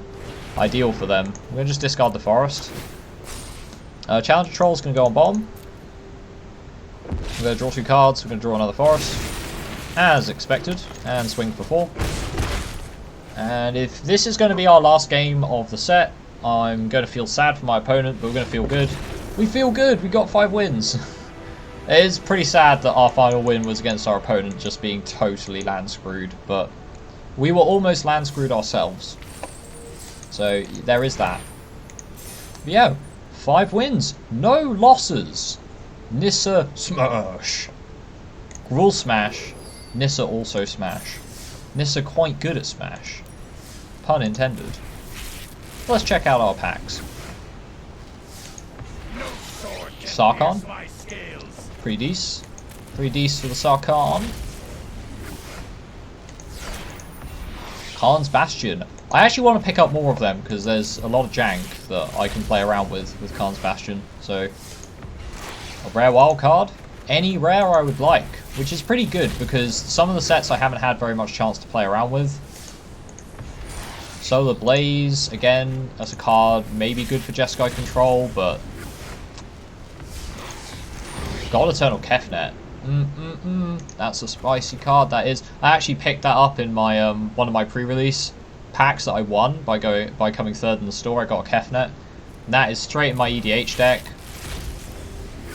Speaker 1: ideal for them. We're going to just discard the forest. Challenger Troll's going to go on bottom. We're going to draw 2 cards. We're going to draw another forest, as expected, and swing for 4. And if this is going to be our last game of the set, I'm going to feel sad for my opponent, but we're going to feel good. We feel good! We got 5 wins! It is pretty sad that our final win was against our opponent just being totally land screwed, but we were almost land screwed ourselves. So there is that. But yeah, 5 wins, no losses. Nissa smash. Gruul smash. Nissa also smash. Nissa quite good at smash. Pun intended. Let's check out our packs. Sarkhan. Pretty decent. Pretty decent for the Sarkhan. Khan's Bastion. I actually want to pick up more of them because there's a lot of jank that I can play around with Khan's Bastion. So, a rare wild card. Any rare I would like, which is pretty good because some of the sets I haven't had very much chance to play around with. Solar Blaze, again, as a card, maybe good for Jeskai control, but God Eternal Kefnet. That's a spicy card, that is. I actually picked that up in my one of my pre-release packs that I won by coming 3rd in the store. I got a Kefnet. And that is straight in my EDH deck.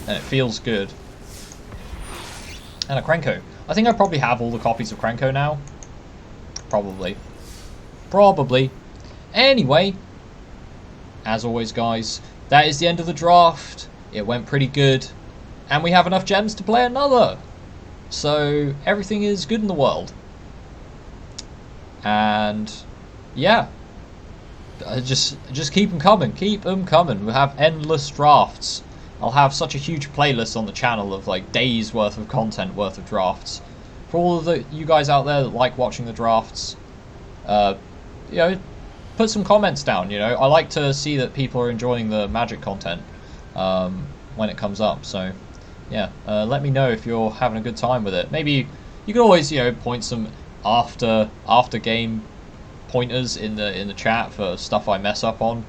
Speaker 1: And it feels good. And a Krenko. I think I probably have all the copies of Krenko now. Probably. Anyway, as always guys, that is the end of the draft. It went pretty good. And we have enough gems to play another. So everything is good in the world. And yeah. Just keep them coming. Keep them coming. We'll have endless drafts. I'll have such a huge playlist on the channel of like days worth of content worth of drafts. For all of you guys out there that like watching the drafts, you know, put some comments down, you know. I like to see that people are enjoying the Magic content when it comes up. So yeah, let me know if you're having a good time with it. Maybe you can always, you know, point some after game pointers in the chat for stuff I mess up on.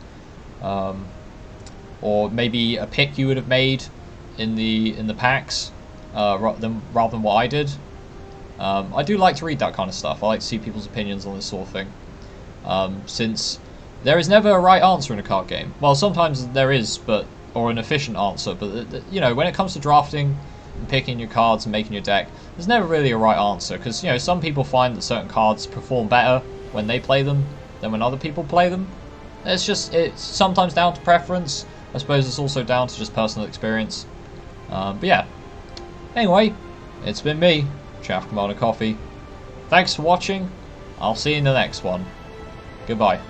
Speaker 1: Or maybe a pick you would have made in the packs rather than what I did. I do like to read that kind of stuff. I like to see people's opinions on this sort of thing. Since there is never a right answer in a card game. Well, sometimes there is, or an efficient answer. But you know, when it comes to drafting and picking your cards and making your deck, there's never really a right answer. Because you know, some people find that certain cards perform better when they play them than when other people play them. It's sometimes down to preference. I suppose it's also down to just personal experience. But yeah. Anyway, it's been me, Chaff Commander Coffee. Thanks for watching. I'll see you in the next one. Goodbye.